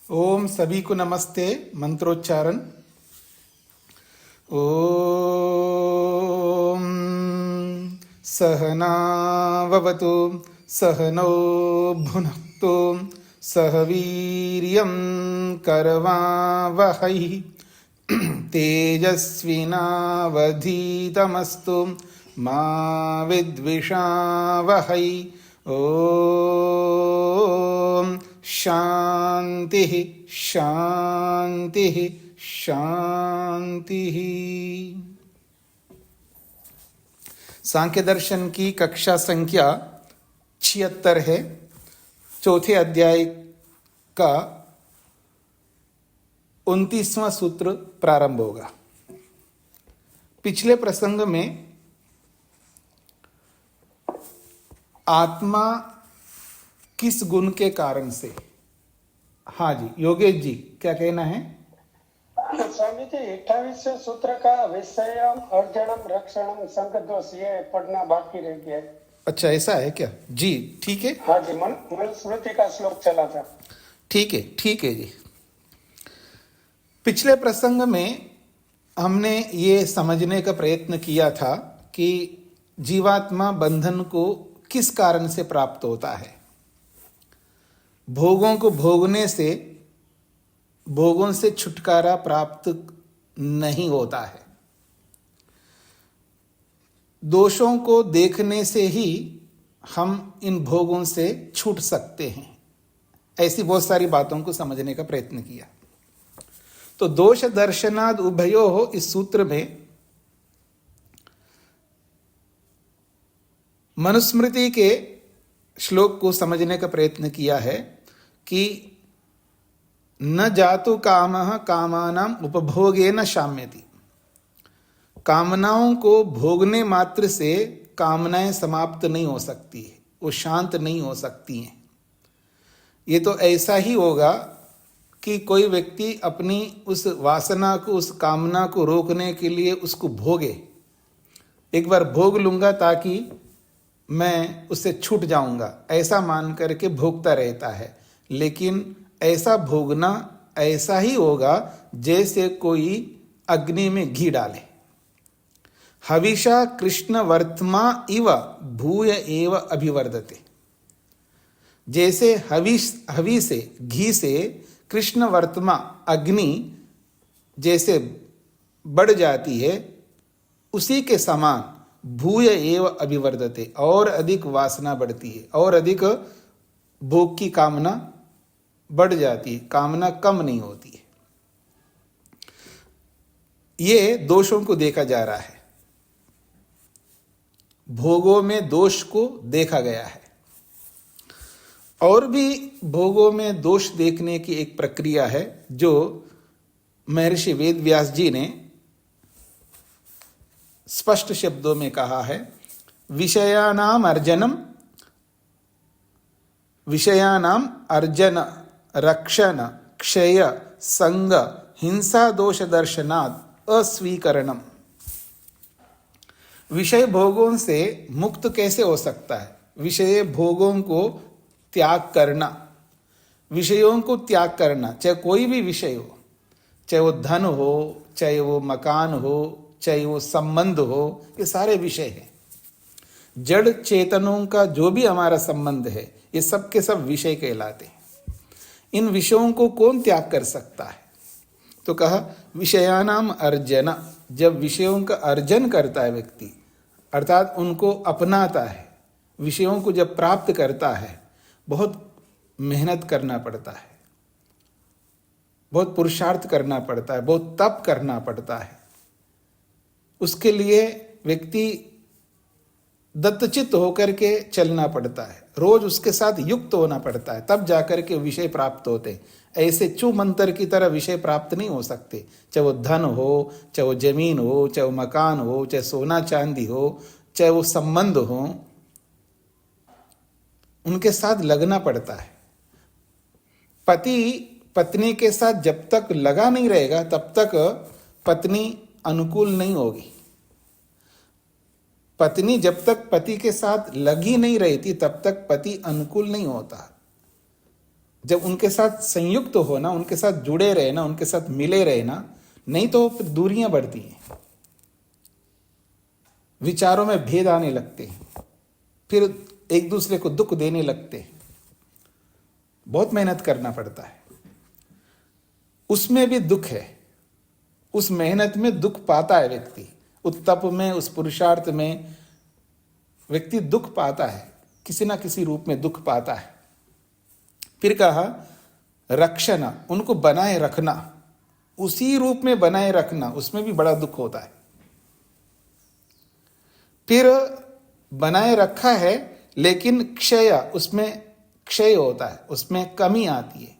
ओम सभी को नमस्ते। मंत्रोच्चारण। ओम सहनाववतु सहनौ भुनक्तु सह वीर्यं करवावहै तेजस्विनावधीतमस्तु मा विद्विषावहै। ओम शांति शांति शांति। सांख्य दर्शन की कक्षा संख्या 76 है। चौथे अध्याय का 29वां सूत्र प्रारंभ होगा। पिछले प्रसंग में आत्मा किस गुण के कारण से, हाँ जी योगेश जी क्या कहना है? स्वामी जी 28वें सूत्र का विषयम अर्जनम रक्षणम संगदोष ये पढ़ना बाकी रह गया है। अच्छा ऐसा है क्या जी? ठीक है। हाँ जी, मनुस्मृति का श्लोक चला था। ठीक है जी। पिछले प्रसंग में हमने ये समझने का प्रयत्न किया था कि जीवात्मा बंधन को किस कारण से प्राप्त होता है। भोगों को भोगने से भोगों से छुटकारा प्राप्त नहीं होता है। दोषों को देखने से ही हम इन भोगों से छूट सकते हैं। ऐसी बहुत सारी बातों को समझने का प्रयत्न किया। तो दोष दर्शनाद उभयो हो, इस सूत्र में मनुस्मृति के श्लोक को समझने का प्रयत्न किया है कि न जातु कामः कामानां उपभोगेन शाम्यति। कामनाओं को भोगने मात्र से कामनाएं समाप्त नहीं हो सकती है, वो शांत नहीं हो सकती हैं। ये तो ऐसा ही होगा कि कोई व्यक्ति अपनी उस वासना को, उस कामना को रोकने के लिए उसको भोगे। एक बार भोग लूंगा ताकि मैं उससे छूट जाऊंगा, ऐसा मान करके भोगता रहता है। लेकिन ऐसा भोगना ऐसा ही होगा जैसे कोई अग्नि में घी डाले। हविषा कृष्ण वर्तमा इव भूय एव अभिवर्धते। जैसे हवि से, घी से कृष्ण वर्तमा अग्नि जैसे बढ़ जाती है, उसी के समान भूय एव अभिवर्धते, और अधिक वासना बढ़ती है, और अधिक भोग की कामना बढ़ जाती है, कामना कम नहीं होती है। ये दोषों को देखा जा रहा है, भोगों में दोष को देखा गया है। और भी भोगों में दोष देखने की एक प्रक्रिया है जो महर्षि वेदव्यास जी ने स्पष्ट शब्दों में कहा है। विषयानाम अर्जन रक्षण क्षय संग हिंसा दोष दर्शनात् अस्वीकरणम। विषय भोगों से मुक्त कैसे हो सकता है? विषय भोगों को त्याग करना, विषयों को त्याग करना, चाहे कोई भी विषय हो, चाहे वो धन हो, चाहे वो मकान हो, चाहे वो संबंध हो, ये सारे विषय हैं। जड़ चेतनों का जो भी हमारा संबंध है, ये सब के सब विषय कहलाते हैं। इन विषयों को कौन त्याग कर सकता है? तो कहा विषयानाम अर्जन। जब विषयों का अर्जन करता है व्यक्ति, अर्थात उनको अपनाता है, विषयों को जब प्राप्त करता है, बहुत मेहनत करना पड़ता है, बहुत पुरुषार्थ करना पड़ता है, बहुत तप करना पड़ता है। उसके लिए व्यक्ति दत्तचित्त होकर के चलना पड़ता है, रोज उसके साथ युक्त होना पड़ता है, तब जाकर के विषय प्राप्त होते। ऐसे चू मंत्र की तरह विषय प्राप्त नहीं हो सकते। चाहे वो धन हो, चाहे वो जमीन हो, चाहे वो मकान हो, चाहे सोना चांदी हो, चाहे वो संबंध हो, उनके साथ लगना पड़ता है। पति पत्नी के साथ जब तक लगा नहीं रहेगा तब तक पत्नी अनुकूल नहीं होगी। पत्नी जब तक पति के साथ लगी नहीं रहती तब तक पति अनुकूल नहीं होता। जब उनके साथ संयुक्त हो ना, उनके साथ जुड़े रहे ना, उनके साथ मिले रहे ना, नहीं तो फिर दूरियां बढ़ती हैं, विचारों में भेद आने लगते हैं, फिर एक दूसरे को दुख देने लगते हैं। बहुत मेहनत करना पड़ता है, उसमें भी दुख है, उस मेहनत में दुख पाता है व्यक्ति, उस तप में, उस पुरुषार्थ में व्यक्ति दुख पाता है, किसी ना किसी रूप में दुख पाता है। फिर कहा रक्षण, उनको बनाए रखना, उसी रूप में बनाए रखना, उसमें भी बड़ा दुख होता है। फिर बनाए रखा है लेकिन क्षय, उसमें क्षय होता है, उसमें कमी आती है,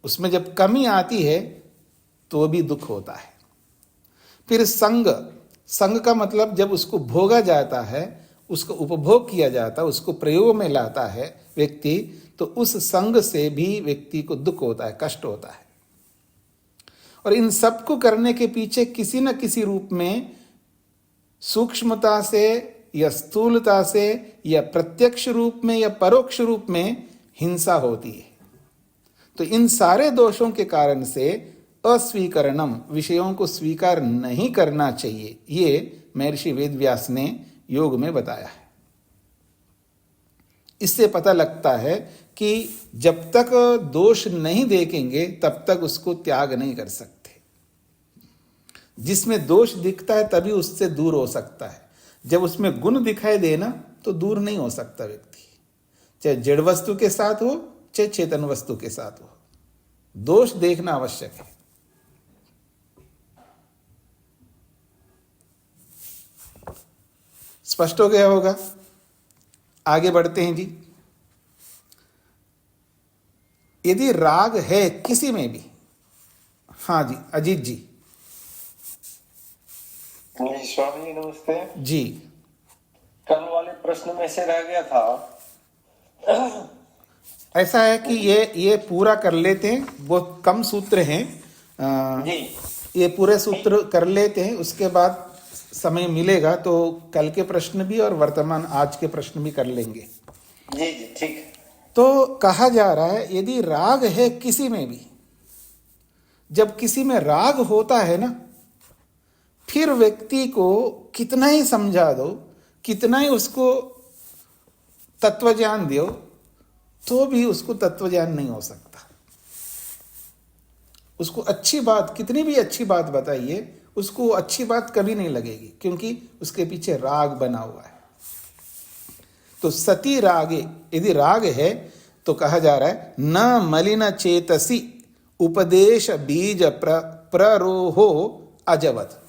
उसमें जब कमी आती है तो भी दुख होता है। फिर संग, संग का मतलब जब उसको भोगा जाता है, उसको उपभोग किया जाता है, उसको प्रयोग में लाता है व्यक्ति, तो उस संग से भी व्यक्ति को दुख होता है, कष्ट होता है। और इन सबको करने के पीछे किसी न किसी रूप में सूक्ष्मता से या स्थूलता से या प्रत्यक्ष रूप में या परोक्ष रूप में हिंसा होती है। तो इन सारे दोषों के कारण से अस्वीकरणम, विषयों को स्वीकार नहीं करना चाहिए, ये महर्षि वेदव्यास ने योग में बताया है। इससे पता लगता है कि जब तक दोष नहीं देखेंगे तब तक उसको त्याग नहीं कर सकते। जिसमें दोष दिखता है तभी उससे दूर हो सकता है, जब उसमें गुण दिखाई देना तो दूर नहीं हो सकता व्यक्ति, चाहे जड़ वस्तु के साथ हो चाहे चेतन वस्तु के साथ हो, दोष देखना आवश्यक है। स्पष्ट हो गया होगा। आगे बढ़ते हैं जी। यदि राग है किसी में भी, हाँ जी अजीत जी। स्वामी नमस्ते जी। कल वाले प्रश्न में से रह गया था। ऐसा है कि ये पूरा कर लेते हैं, बहुत कम सूत्र हैं जी। ये पूरे सूत्र कर लेते हैं, उसके बाद समय मिलेगा तो कल के प्रश्न भी और वर्तमान आज के प्रश्न भी कर लेंगे। जी जी ठीक। तो कहा जा रहा है यदि राग है किसी में भी, जब किसी में राग होता है ना, फिर व्यक्ति को कितना ही समझा दो, कितना ही उसको तत्वज्ञान दो, तो भी उसको तत्वज्ञान नहीं हो सकता। उसको अच्छी बात, कितनी भी अच्छी बात बताइए, उसको अच्छी बात कभी नहीं लगेगी, क्योंकि उसके पीछे राग बना हुआ है। तो सती रागे, यदि राग है तो कहा जा रहा है न मलिन चेतसी उपदेश बीज प्ररोहो अजवत।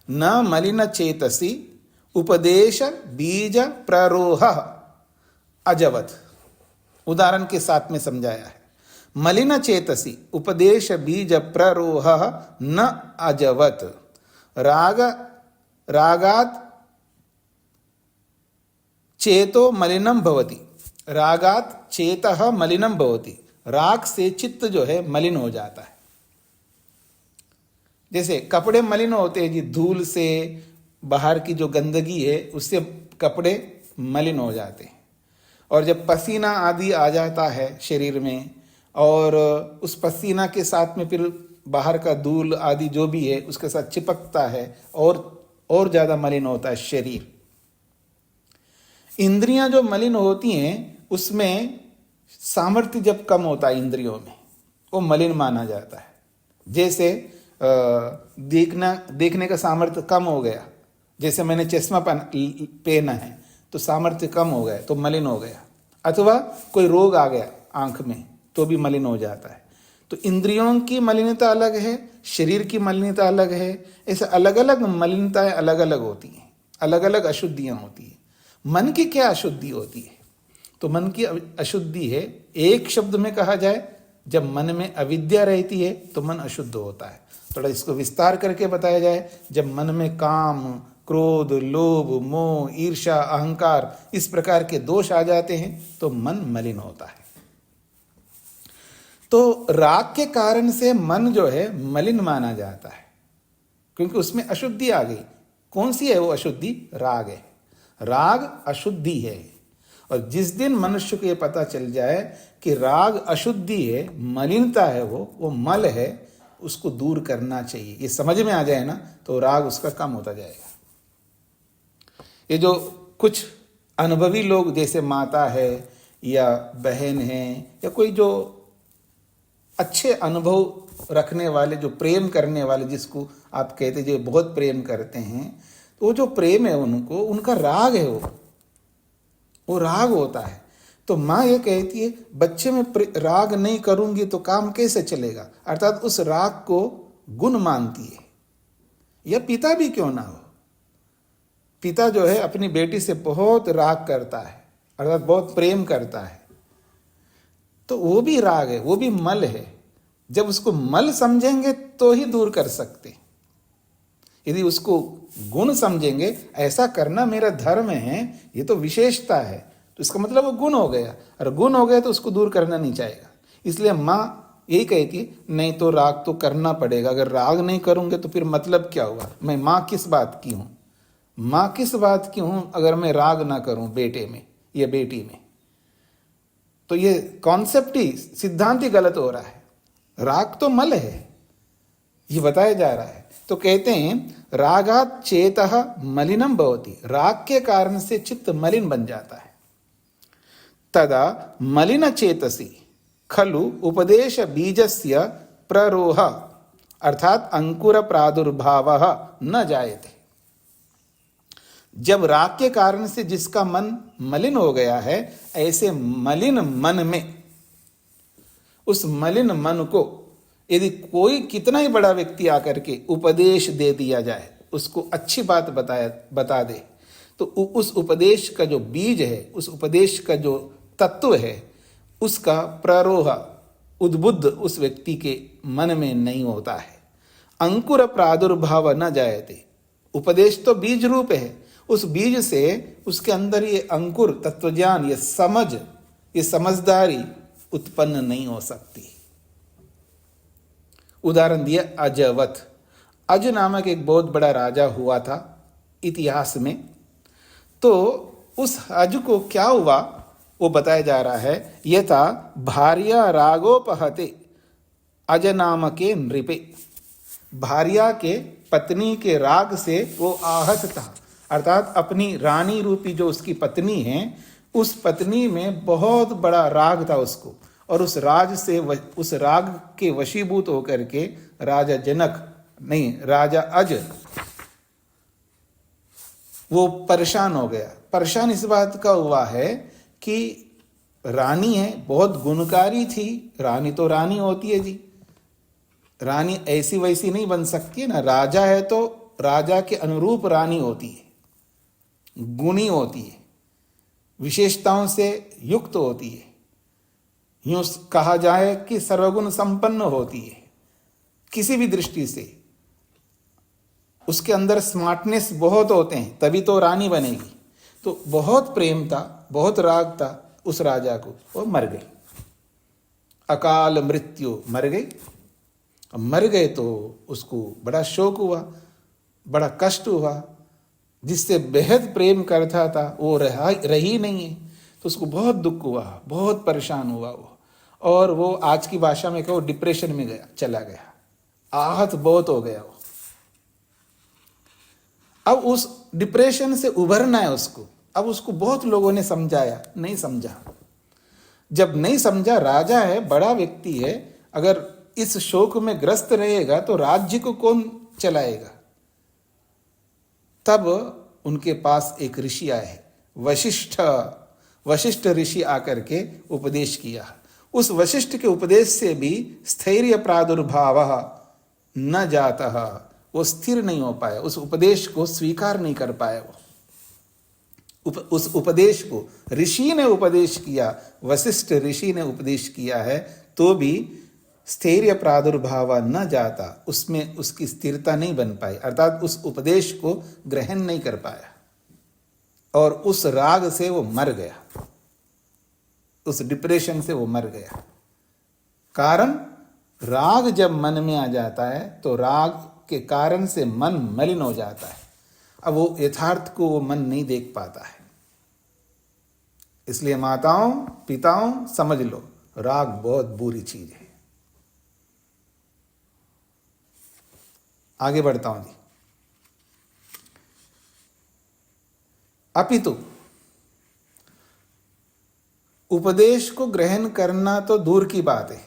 न मलिन चेतसी उपदेश बीज प्ररोह अजवत, उदाहरण के साथ में समझाया है। मलिन चेतसी उपदेश बीज प्ररोह न अजवत। रागात चेतो मलिनम भवति, रागात चेतः मलिनम भवति। राग से चित्त जो है मलिन हो जाता है। जैसे कपड़े मलिन होते हैं जी, धूल से, बाहर की जो गंदगी है उससे कपड़े मलिन हो जाते हैं। और जब पसीना आदि आ जाता है शरीर में, और उस पसीना के साथ में फिर बाहर का धूल आदि जो भी है उसके साथ चिपकता है, और ज़्यादा मलिन होता है शरीर। इंद्रियां जो मलिन होती हैं उसमें सामर्थ्य जब कम होता है इंद्रियों में, वो मलिन माना जाता है। जैसे देखने का सामर्थ्य कम हो गया, जैसे मैंने चश्मा पहना है तो सामर्थ्य कम हो गया तो मलिन हो गया, अथवा कोई रोग आ गया आंख में तो भी मलिन हो जाता है। तो इंद्रियों की मलिनता अलग है, शरीर की मलिनता अलग है, ऐसे अलग अलग मलिनताएं अलग अलग होती हैं, अलग अलग अशुद्धियां होती हैं। मन की क्या अशुद्धि होती है? तो मन की अशुद्धि है, एक शब्द में कहा जाए, जब मन में अविद्या रहती है तो मन अशुद्ध होता है। थोड़ा इसको विस्तार करके बताया जाए, जब मन में काम, क्रोध, लोभ, मोह, ईर्ष्या, अहंकार, इस प्रकार के दोष आ जाते हैं तो मन मलिन होता है। तो राग के कारण से मन जो है मलिन माना जाता है, क्योंकि उसमें अशुद्धि आ गई। कौन सी है वो अशुद्धि? राग है। राग अशुद्धि है, और जिस दिन मनुष्य को ये पता चल जाए कि राग अशुद्धि है, मलिनता है, वो मल है, उसको दूर करना चाहिए, ये समझ में आ जाए ना, तो राग उसका कम होता जाएगा। ये जो कुछ अनुभवी लोग जैसे माता है या बहन है या कोई जो अच्छे अनुभव रखने वाले, जो प्रेम करने वाले, जिसको आप कहते जो बहुत प्रेम करते हैं, तो वो जो प्रेम है उनको, उनका राग है, वो राग होता है। तो माँ ये कहती है बच्चे में राग नहीं करूंगी तो काम कैसे चलेगा, अर्थात उस राग को गुण मानती है। या पिता भी क्यों ना हो, पिता जो है अपनी बेटी से बहुत राग करता है, अर्थात बहुत प्रेम करता है, तो वो भी राग है, वो भी मल है। जब उसको मल समझेंगे तो ही दूर कर सकते। यदि उसको गुण समझेंगे, ऐसा करना मेरा धर्म है, ये तो विशेषता है, तो इसका मतलब वो गुण हो गया, और गुण हो गया तो उसको दूर करना नहीं चाहेगा। इसलिए माँ यही कहती है नहीं तो राग तो करना पड़ेगा, अगर राग नहीं करूंगे तो फिर मतलब क्या हुआ, मैं माँ किस बात की हूँ, माँ किस बात की हूँ अगर मैं राग ना करूं बेटे में या बेटी में। तो ये कॉन्सेप्ट ही, सिद्धांत ही गलत हो रहा है। राग तो मल है, ये बताया जा रहा है। तो कहते हैं रागात चेतः मलिनम भवति, राग के कारण से चित्त मलिन बन जाता है। तदा मलिन चेतसी खलु उपदेश बीजस्य प्ररोह अर्थात अंकुर प्रादुर्भावः न जायते। जब राग के कारण से जिसका मन मलिन हो गया है, ऐसे मलिन मन में, उस मलिन मन को यदि कोई कितना ही बड़ा व्यक्ति आकर के उपदेश दे दिया जाए, उसको अच्छी बात बता दे, तो उस उपदेश का जो बीज है, उस उपदेश का जो तत्व है, उसका प्ररोह, उद्बुद्ध उस व्यक्ति के मन में नहीं होता है। अंकुर प्रादुर्भाव न जायते, उपदेश तो बीज रूप है, उस बीज से उसके अंदर ये अंकुर, तत्वज्ञान, ये समझ, ये समझदारी उत्पन्न नहीं हो सकती। उदाहरण दिया अजवत। अज नामक एक बहुत बड़ा राजा हुआ था इतिहास में। तो उस अज को क्या हुआ वो बताया जा रहा है। यथा भार्या रागोपहते अज नामके नृपे, भार्या के, पत्नी के राग से वो आहत था, अर्थात अपनी रानी रूपी जो उसकी पत्नी है, उस पत्नी में बहुत बड़ा राग था उसको, और उस राग से, उस राग के वशीभूत होकर के राजा जनक, नहीं राजा अज, वो परेशान हो गया। परेशान इस बात का हुआ है कि रानी है, बहुत गुणकारी थी, रानी तो रानी होती है जी, रानी ऐसी वैसी नहीं बन सकती है ना, राजा है तो राजा के अनुरूप रानी होती है, गुणी होती है, विशेषताओं से युक्त होती है, यूं कहा जाए कि सर्वगुण संपन्न होती है। किसी भी दृष्टि से उसके अंदर स्मार्टनेस बहुत होते हैं, तभी तो रानी बनेगी। तो बहुत प्रेम था, बहुत राग था उस राजा को, वो मर गई, अकाल मृत्यु, मर गई। अब मर गए तो उसको बड़ा शोक हुआ, बड़ा कष्ट हुआ, जिससे बेहद प्रेम करता था वो रही नहीं है, तो उसको बहुत दुख हुआ, बहुत परेशान हुआ वो, और वो आज की भाषा में कहो डिप्रेशन में गया, चला गया, आहत बहुत हो गया वो। अब उस डिप्रेशन से उभरना है उसको। अब उसको बहुत लोगों ने समझाया, नहीं समझा। जब नहीं समझा, राजा है, बड़ा व्यक्ति है, अगर इस शोक में ग्रस्त रहेगा तो राज्य को कौन चलाएगा। तब उनके पास एक ऋषि आए, वशिष्ठ ऋषि आकर के उपदेश किया। उस वशिष्ठ के उपदेश से भी स्थैर्य प्रादुर्भाव न जाता, वो स्थिर नहीं हो पाया, उस उपदेश को स्वीकार नहीं कर पाया वो। उस उपदेश को ऋषि ने उपदेश किया, वशिष्ठ ऋषि ने उपदेश किया है, तो भी स्थैर्य प्रादुर्भाव न जाता, उसमें उसकी स्थिरता नहीं बन पाई, अर्थात उस उपदेश को ग्रहण नहीं कर पाया, और उस राग से वो मर गया, उस डिप्रेशन से वो मर गया। कारण, राग जब मन में आ जाता है तो राग के कारण से मन मलिन हो जाता है। अब वो यथार्थ को वो मन नहीं देख पाता है। इसलिए माताओं पिताओं समझ लो, राग बहुत बुरी चीज है। आगे बढ़ता हूं जी। अपितु उपदेश को ग्रहण करना तो दूर की बात है,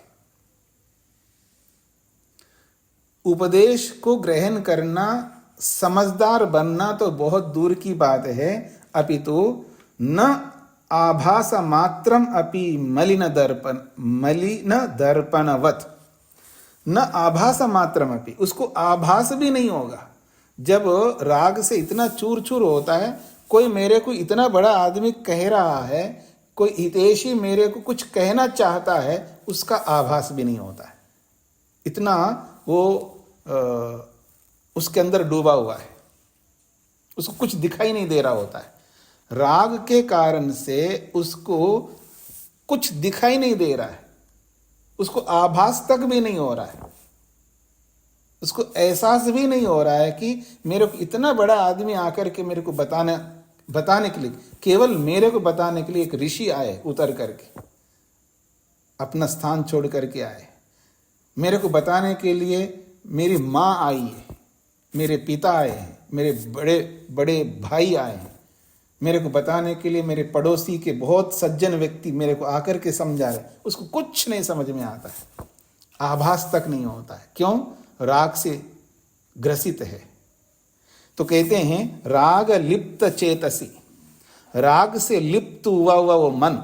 उपदेश को ग्रहण करना, समझदार बनना तो बहुत दूर की बात है। अपितु न आभास मात्रम अपि मलिन दर्पणवत, न आभास मात्रम अपि, उसको आभास भी नहीं होगा। जब राग से इतना चूर चूर होता है, कोई मेरे को इतना बड़ा आदमी कह रहा है, कोई हितैषी मेरे को कुछ कहना चाहता है, उसका आभास भी नहीं होता है। इतना वो उसके अंदर डूबा हुआ है, उसको कुछ दिखाई नहीं दे रहा होता है। राग के कारण से उसको कुछ दिखाई नहीं दे रहा है, उसको आभास तक भी नहीं हो रहा है, उसको एहसास भी नहीं हो रहा है कि मेरे को इतना बड़ा आदमी आकर के मेरे को बताने के लिए, केवल मेरे को बताने के लिए एक ऋषि आए, उतर करके अपना स्थान छोड़ करके आए। मेरे को बताने के लिए मेरी माँ आई है, मेरे पिता आए हैं, मेरे बड़े बड़े भाई आए हैं। मेरे को बताने के लिए मेरे पड़ोसी के बहुत सज्जन व्यक्ति मेरे को आकर के समझा रहे, उसको कुछ नहीं समझ में आता है, आभास तक नहीं होता है। क्यों? राग से ग्रसित है। तो कहते हैं राग लिप्त चेतसी, राग से लिप्त हुआ वो मन,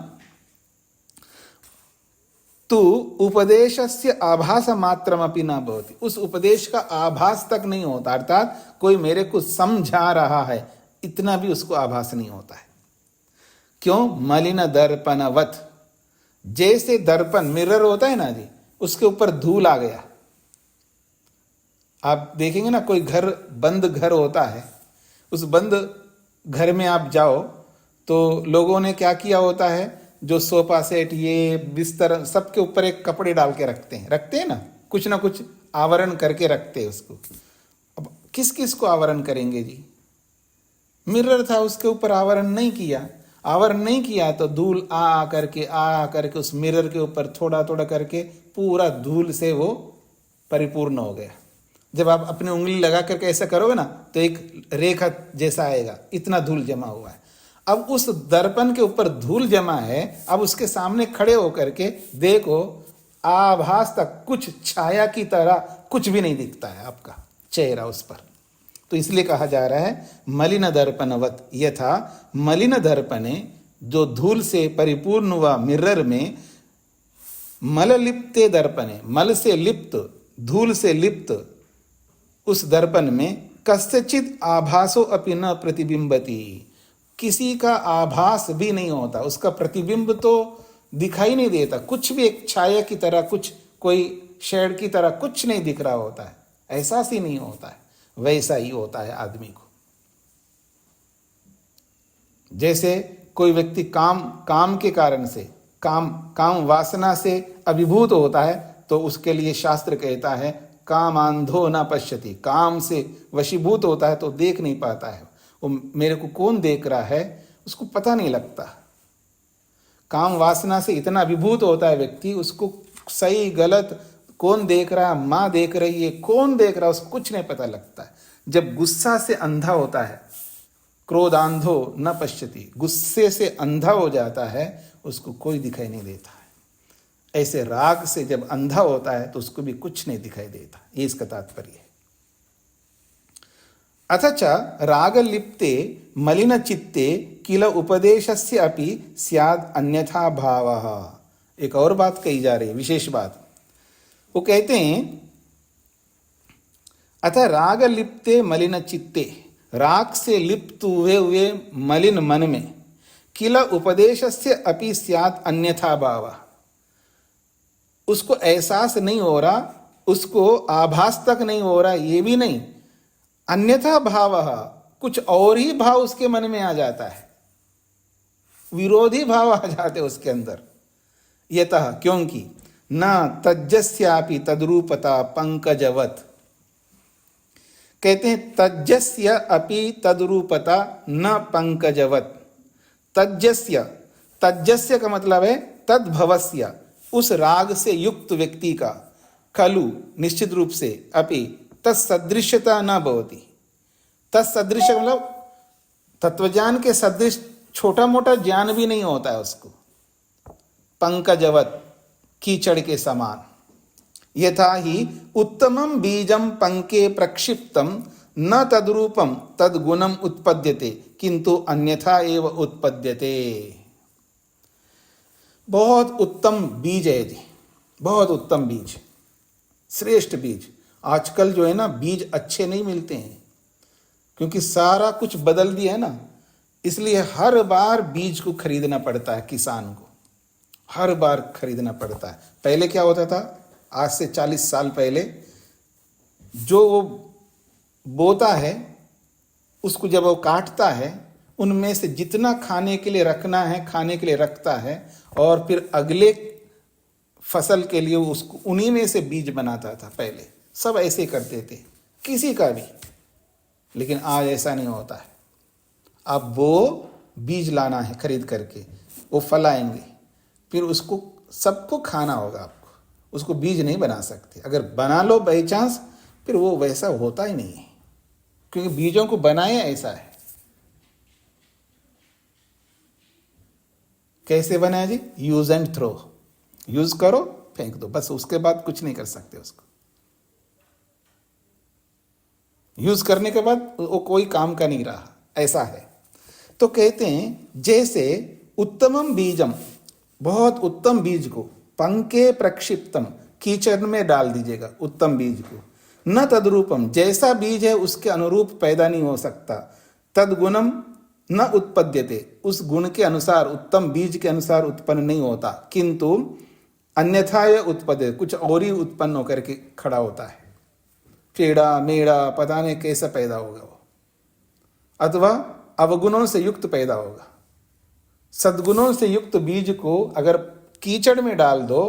तो उपदेशस्य आभास मात्रमपि न भवति, उस उपदेश का आभास तक नहीं होता, अर्थात कोई मेरे को समझा रहा है इतना भी उसको आभास नहीं होता है। क्यों? मलिन दर्पणवत, जैसे दर्पण मिरर होता है ना जी, उसके ऊपर धूल आ गया। आप देखेंगे ना, कोई घर बंद घर होता है, उस बंद घर में आप जाओ तो लोगों ने क्या किया होता है, जो सोफा सेट ये बिस्तर सबके ऊपर एक कपड़े डाल के रखते हैं ना, कुछ ना कुछ आवरण करके रखते हैं उसको। अब किस किस को आवरण करेंगे जी? मिरर था, उसके ऊपर आवरण नहीं किया, आवरण नहीं किया तो धूल आ करके उस मिरर के ऊपर थोड़ा थोड़ा करके पूरा धूल से वो परिपूर्ण हो गया। जब आप अपनी उंगली लगा करके ऐसा करोगे ना तो एक रेखा जैसा आएगा, इतना धूल जमा हुआ है। अब उस दर्पण के ऊपर धूल जमा है, अब उसके सामने खड़े होकर के देखो, आभास तक कुछ छाया की तरह कुछ भी नहीं दिखता है आपका चेहरा उस पर। तो इसलिए कहा जा रहा है मलिन दर्पणवत, यथा मलिन दर्पणे, जो धूल से परिपूर्ण हुआ मिरर में, मल लिप्ते दर्पणे, मल से लिप्त, धूल से लिप्त उस दर्पण में कस्यचित आभासो अपि न प्रतिबिंबति, किसी का आभास भी नहीं होता, उसका प्रतिबिंब तो दिखाई नहीं देता, कुछ भी एक छाया की तरह, कुछ कोई शेड की तरह कुछ नहीं दिख रहा होता है, एहसास ही नहीं होता है। वैसा ही होता है आदमी को। जैसे कोई व्यक्ति काम के कारण से, काम वासना से अभिभूत होता है, तो उसके लिए शास्त्र कहता है कामांधो न पश्यति, काम से वशीभूत होता है तो देख नहीं पाता है, वो मेरे को कौन देख रहा है उसको पता नहीं लगता। काम वासना से इतना अभिभूत होता है व्यक्ति, उसको सही गलत कौन देख रहा है, माँ देख रही है, कौन देख रहा है, उसको कुछ नहीं पता लगता है। जब गुस्सा से अंधा होता है, क्रोधांधो न पश्यति, गुस्से से अंधा हो जाता है, उसको कोई दिखाई नहीं देता है। ऐसे राग से जब अंधा होता है तो उसको भी कुछ नहीं दिखाई देता, ये इसका तात्पर्य है। अथच राग लिप्ते मलिन चित्ते किल उपदेशस्य अपि स्याद अन्यथा भावः, एक और बात कही जा रही है, विशेष बात। वो कहते हैं अतः राग लिप्ते मलिन चित्ते, राग से लिप्त हुए मलिन मन में किल उपदेशस्य अपि स्यात् अन्यथा भावः, उसको एहसास नहीं हो रहा, उसको आभास तक नहीं हो रहा, ये भी नहीं, अन्यथा भावः, कुछ और ही भाव उसके मन में आ जाता है, विरोधी भाव आ जाते उसके अंदर। यतः, क्योंकि न तज्जस्यापि तद्रूपता पंकजवत, कहते हैं तज्जस्य अपि तद्रूपता न पंकजवत। तज्जस्य, तज्जस्य का मतलब है तद्भवस्य, उस राग से युक्त व्यक्ति का, खलु निश्चित रूप से, अपि तत्सदृश्यता न भवति। तत्सदृश मतलब तत्वज्ञान के सदृश छोटा मोटा ज्ञान भी नहीं होता है उसको। पंकजवत, कीचड़ के समान। यथा ही उत्तमम बीजम पंके प्रक्षिप्तम न तद्रूपम तद्गुणम उत्पद्यते किंतु अन्यथा एव उत्पद्यते। बहुत उत्तम बीज है जी, बहुत उत्तम बीज, श्रेष्ठ बीज। आजकल जो है ना, बीज अच्छे नहीं मिलते हैं क्योंकि सारा कुछ बदल दिया है ना, इसलिए हर बार बीज को खरीदना पड़ता है किसान को, हर बार खरीदना पड़ता है। पहले क्या होता था, आज से 40 साल पहले, जो वो बोता है उसको जब वो काटता है, उनमें से जितना खाने के लिए रखना है खाने के लिए रखता है, और फिर अगले फसल के लिए उसको उन्हीं में से बीज बनाता था। पहले सब ऐसे करते थे, किसी का भी। लेकिन आज ऐसा नहीं होता है। अब वो बीज लाना है खरीद करके, वो फलाएंगे, फिर उसको सबको खाना होगा आपको, उसको बीज नहीं बना सकते। अगर बना लो बाई चांस, फिर वो वैसा होता ही नहीं है, क्योंकि बीजों को बनाया ऐसा है। कैसे बनाया जी? यूज एंड थ्रो, यूज करो फेंक दो, बस। उसके बाद कुछ नहीं कर सकते उसको। यूज करने के बाद वो कोई काम का नहीं रहा, ऐसा है। तो कहते हैं जैसे उत्तमम बीजम, बहुत उत्तम बीज को, पंके प्रक्षिप्तम, कीचड़ में डाल दीजिएगा उत्तम बीज को, न तद्रूपम, जैसा बीज है उसके अनुरूप पैदा नहीं हो सकता, तद्गुणम न उत्पद्यते, उस गुण के अनुसार, उत्तम बीज के अनुसार उत्पन्न नहीं होता, किंतु अन्यथा यह उत्पद्य, कुछ और ही उत्पन्न होकर के खड़ा होता है। टेढ़ा मेढ़ा पता नहीं कैसा पैदा होगा वो, अथवा अवगुणों से युक्त पैदा होगा। सद्गुणों से युक्त बीज को अगर कीचड़ में डाल दो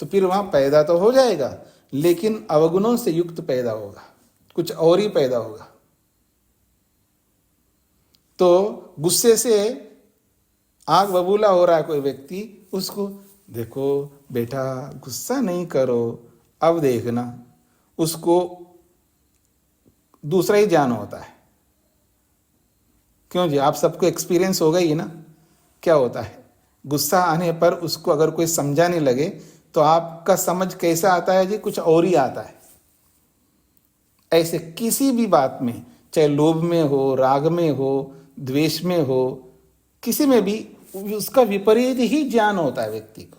तो फिर वहां पैदा तो हो जाएगा, लेकिन अवगुणों से युक्त पैदा होगा, कुछ और ही पैदा होगा। तो गुस्से से आग बबूला हो रहा है कोई व्यक्ति, उसको देखो बेटा गुस्सा नहीं करो, अब देखना, उसको दूसरा ही ज्ञान होता है। क्यों जी? आप सबको एक्सपीरियंस होगा ही ना। क्या होता है, गुस्सा आने पर उसको अगर कोई समझाने लगे तो आपका समझ कैसा आता है जी? कुछ और ही आता है। ऐसे किसी भी बात में, चाहे लोभ में हो, राग में हो, द्वेष में हो, किसी में भी उसका विपरीत ही ज्ञान होता है व्यक्ति को,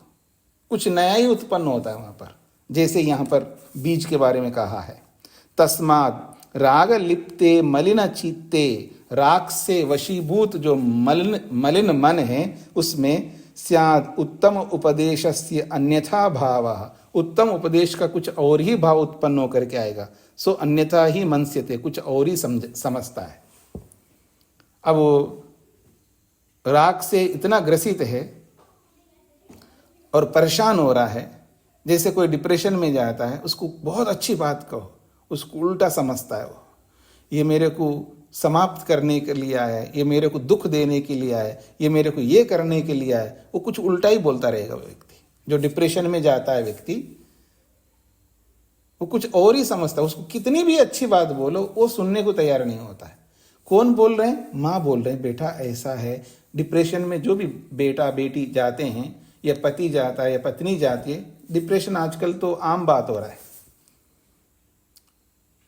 कुछ नया ही उत्पन्न होता है वहां पर। जैसे यहां पर बीज के बारे में कहा है, तस्मात् राग लिप्ते मलिन चित्ते, राग से वशीभूत जो मलिन मन है उसमें स्यात् उत्तम उपदेशस्य अन्यथा भावः, उत्तम उपदेश का कुछ और ही भाव उत्पन्न होकर के आएगा। सो अन्यथा ही मनस्यते, कुछ और ही समझता है। अब वो राग से इतना ग्रसित है और परेशान हो रहा है, जैसे कोई डिप्रेशन में जाता है, उसको बहुत अच्छी बात कहो, उसको उल्टा समझता है। वो ये मेरे को समाप्त करने के लिए आया है, ये मेरे को दुख देने के लिए आया है, ये मेरे को ये करने के लिए आया है, वो कुछ उल्टा ही बोलता रहेगा। वो व्यक्ति जो डिप्रेशन में जाता है व्यक्ति, वो कुछ और ही समझता है। उसको कितनी भी अच्छी बात बोलो वो सुनने को तैयार नहीं होता है। कौन बोल रहे हैं? माँ बोल रहे हैं, बेटा ऐसा है। डिप्रेशन में जो भी बेटा बेटी जाते हैं, या पति जाता है या पत्नी जाती है, डिप्रेशन आजकल तो आम बात हो रहा है।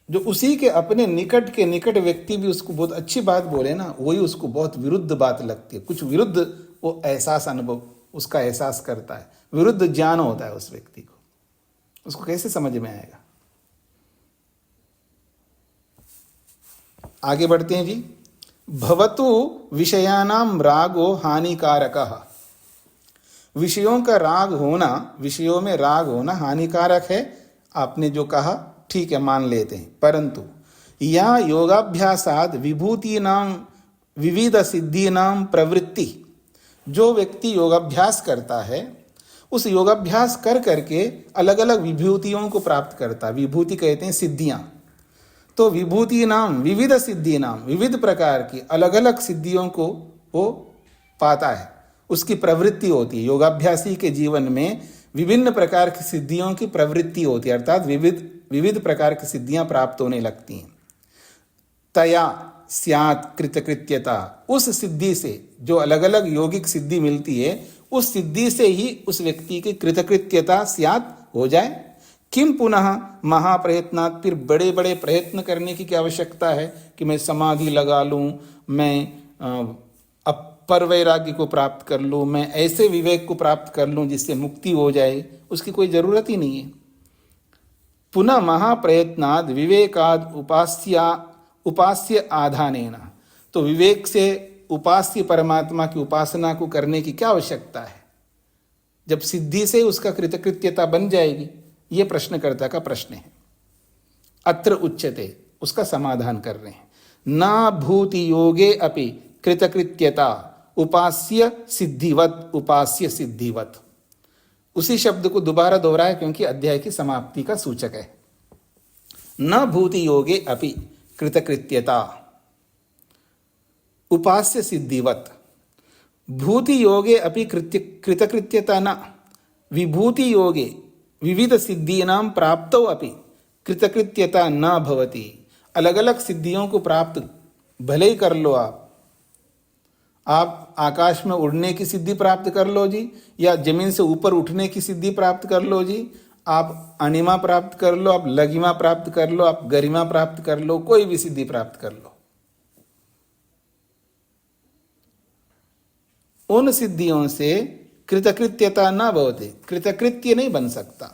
जो उसी के अपने निकट के निकट व्यक्ति भी उसको बहुत अच्छी बात बोले ना, वही उसको बहुत विरुद्ध बात लगती है। कुछ विरुद्ध वो एहसास, अनुभव उसका एहसास करता है, विरुद्ध ज्ञान होता है उस व्यक्ति को। उसको कैसे समझ में आएगा? आगे बढ़ते हैं जी। भवतु विषयानाम रागो हानिकारकः, विषयों का राग होना, विषयों में राग होना हानिकारक है। आपने जो कहा ठीक है, मान लेते हैं। परंतु या योगाभ्यासाद विभूतीनाम विविध सिद्धीनाम प्रवृत्ति, जो व्यक्ति योगाभ्यास करता है, उस योगाभ्यास कर करके अलग अलग विभूतियों को प्राप्त करता है। विभूति कहते हैं सिद्धियां। तो विभूति नाम विविध सिद्धि नाम, विविध प्रकार की अलग अलग सिद्धियों को वो पाता है, उसकी प्रवृत्ति होती है। योगाभ्यासी के जीवन में विभिन्न प्रकार की सिद्धियों की प्रवृत्ति होती है, अर्थात विविध विविध प्रकार की सिद्धियां प्राप्त होने लगती हैं। तया स्यात् कृतकृत्यता, उस सिद्धि से, जो अलग अलग यौगिक सिद्धि मिलती है, उस सिद्धि से ही उस व्यक्ति की कृतकृत्यता स्यात् हो जाए। किम पुनः महाप्रयत्नात्, फिर बड़े बड़े प्रयत्न करने की क्या आवश्यकता है कि मैं समाधि लगा लूं, मैं अपर वैराग्य को प्राप्त कर लूं, मैं ऐसे विवेक को प्राप्त कर लूं जिससे मुक्ति हो जाए, उसकी कोई जरूरत ही नहीं है। पुनः महाप्रयत्नाद विवेकाद उपास्य आधानेन, तो विवेक से उपास्य परमात्मा की उपासना को करने की क्या आवश्यकता है, जब सिद्धि से उसका कृतकृत्यता बन जाएगी। ये प्रश्नकर्ता का प्रश्न है। अत्र उच्यते, उसका समाधान कर रहे हैं। न भूति योगे अपि कृतकृत्यता उपास्य सिद्धिवत, उपास्य सिद्धिवत। उसी शब्द को दोबारा दोहराया क्योंकि अध्याय की समाप्ति का सूचक है। न भूति योगे अपि कृतकृत्यता उपास्य सिद्धिवत। भूति योगे अपि कृतकृत्यता न, विभूति योगे विविध सिद्धीनां प्राप्तौ अपि कृतकृत्यता न भवति। अलग अलग सिद्धियों को प्राप्त भले ही कर लो आप आकाश में उड़ने की सिद्धि प्राप्त कर लो जी, या जमीन से ऊपर उठने की सिद्धि प्राप्त कर लो जी, आप अणिमा प्राप्त कर लो, आप लघिमा प्राप्त कर लो, आप गरिमा प्राप्त कर लो, कोई भी सिद्धि प्राप्त कर लो, उन सिद्धियों से कृतकृत्यता न भवति, कृतकृत्य नहीं बन सकता।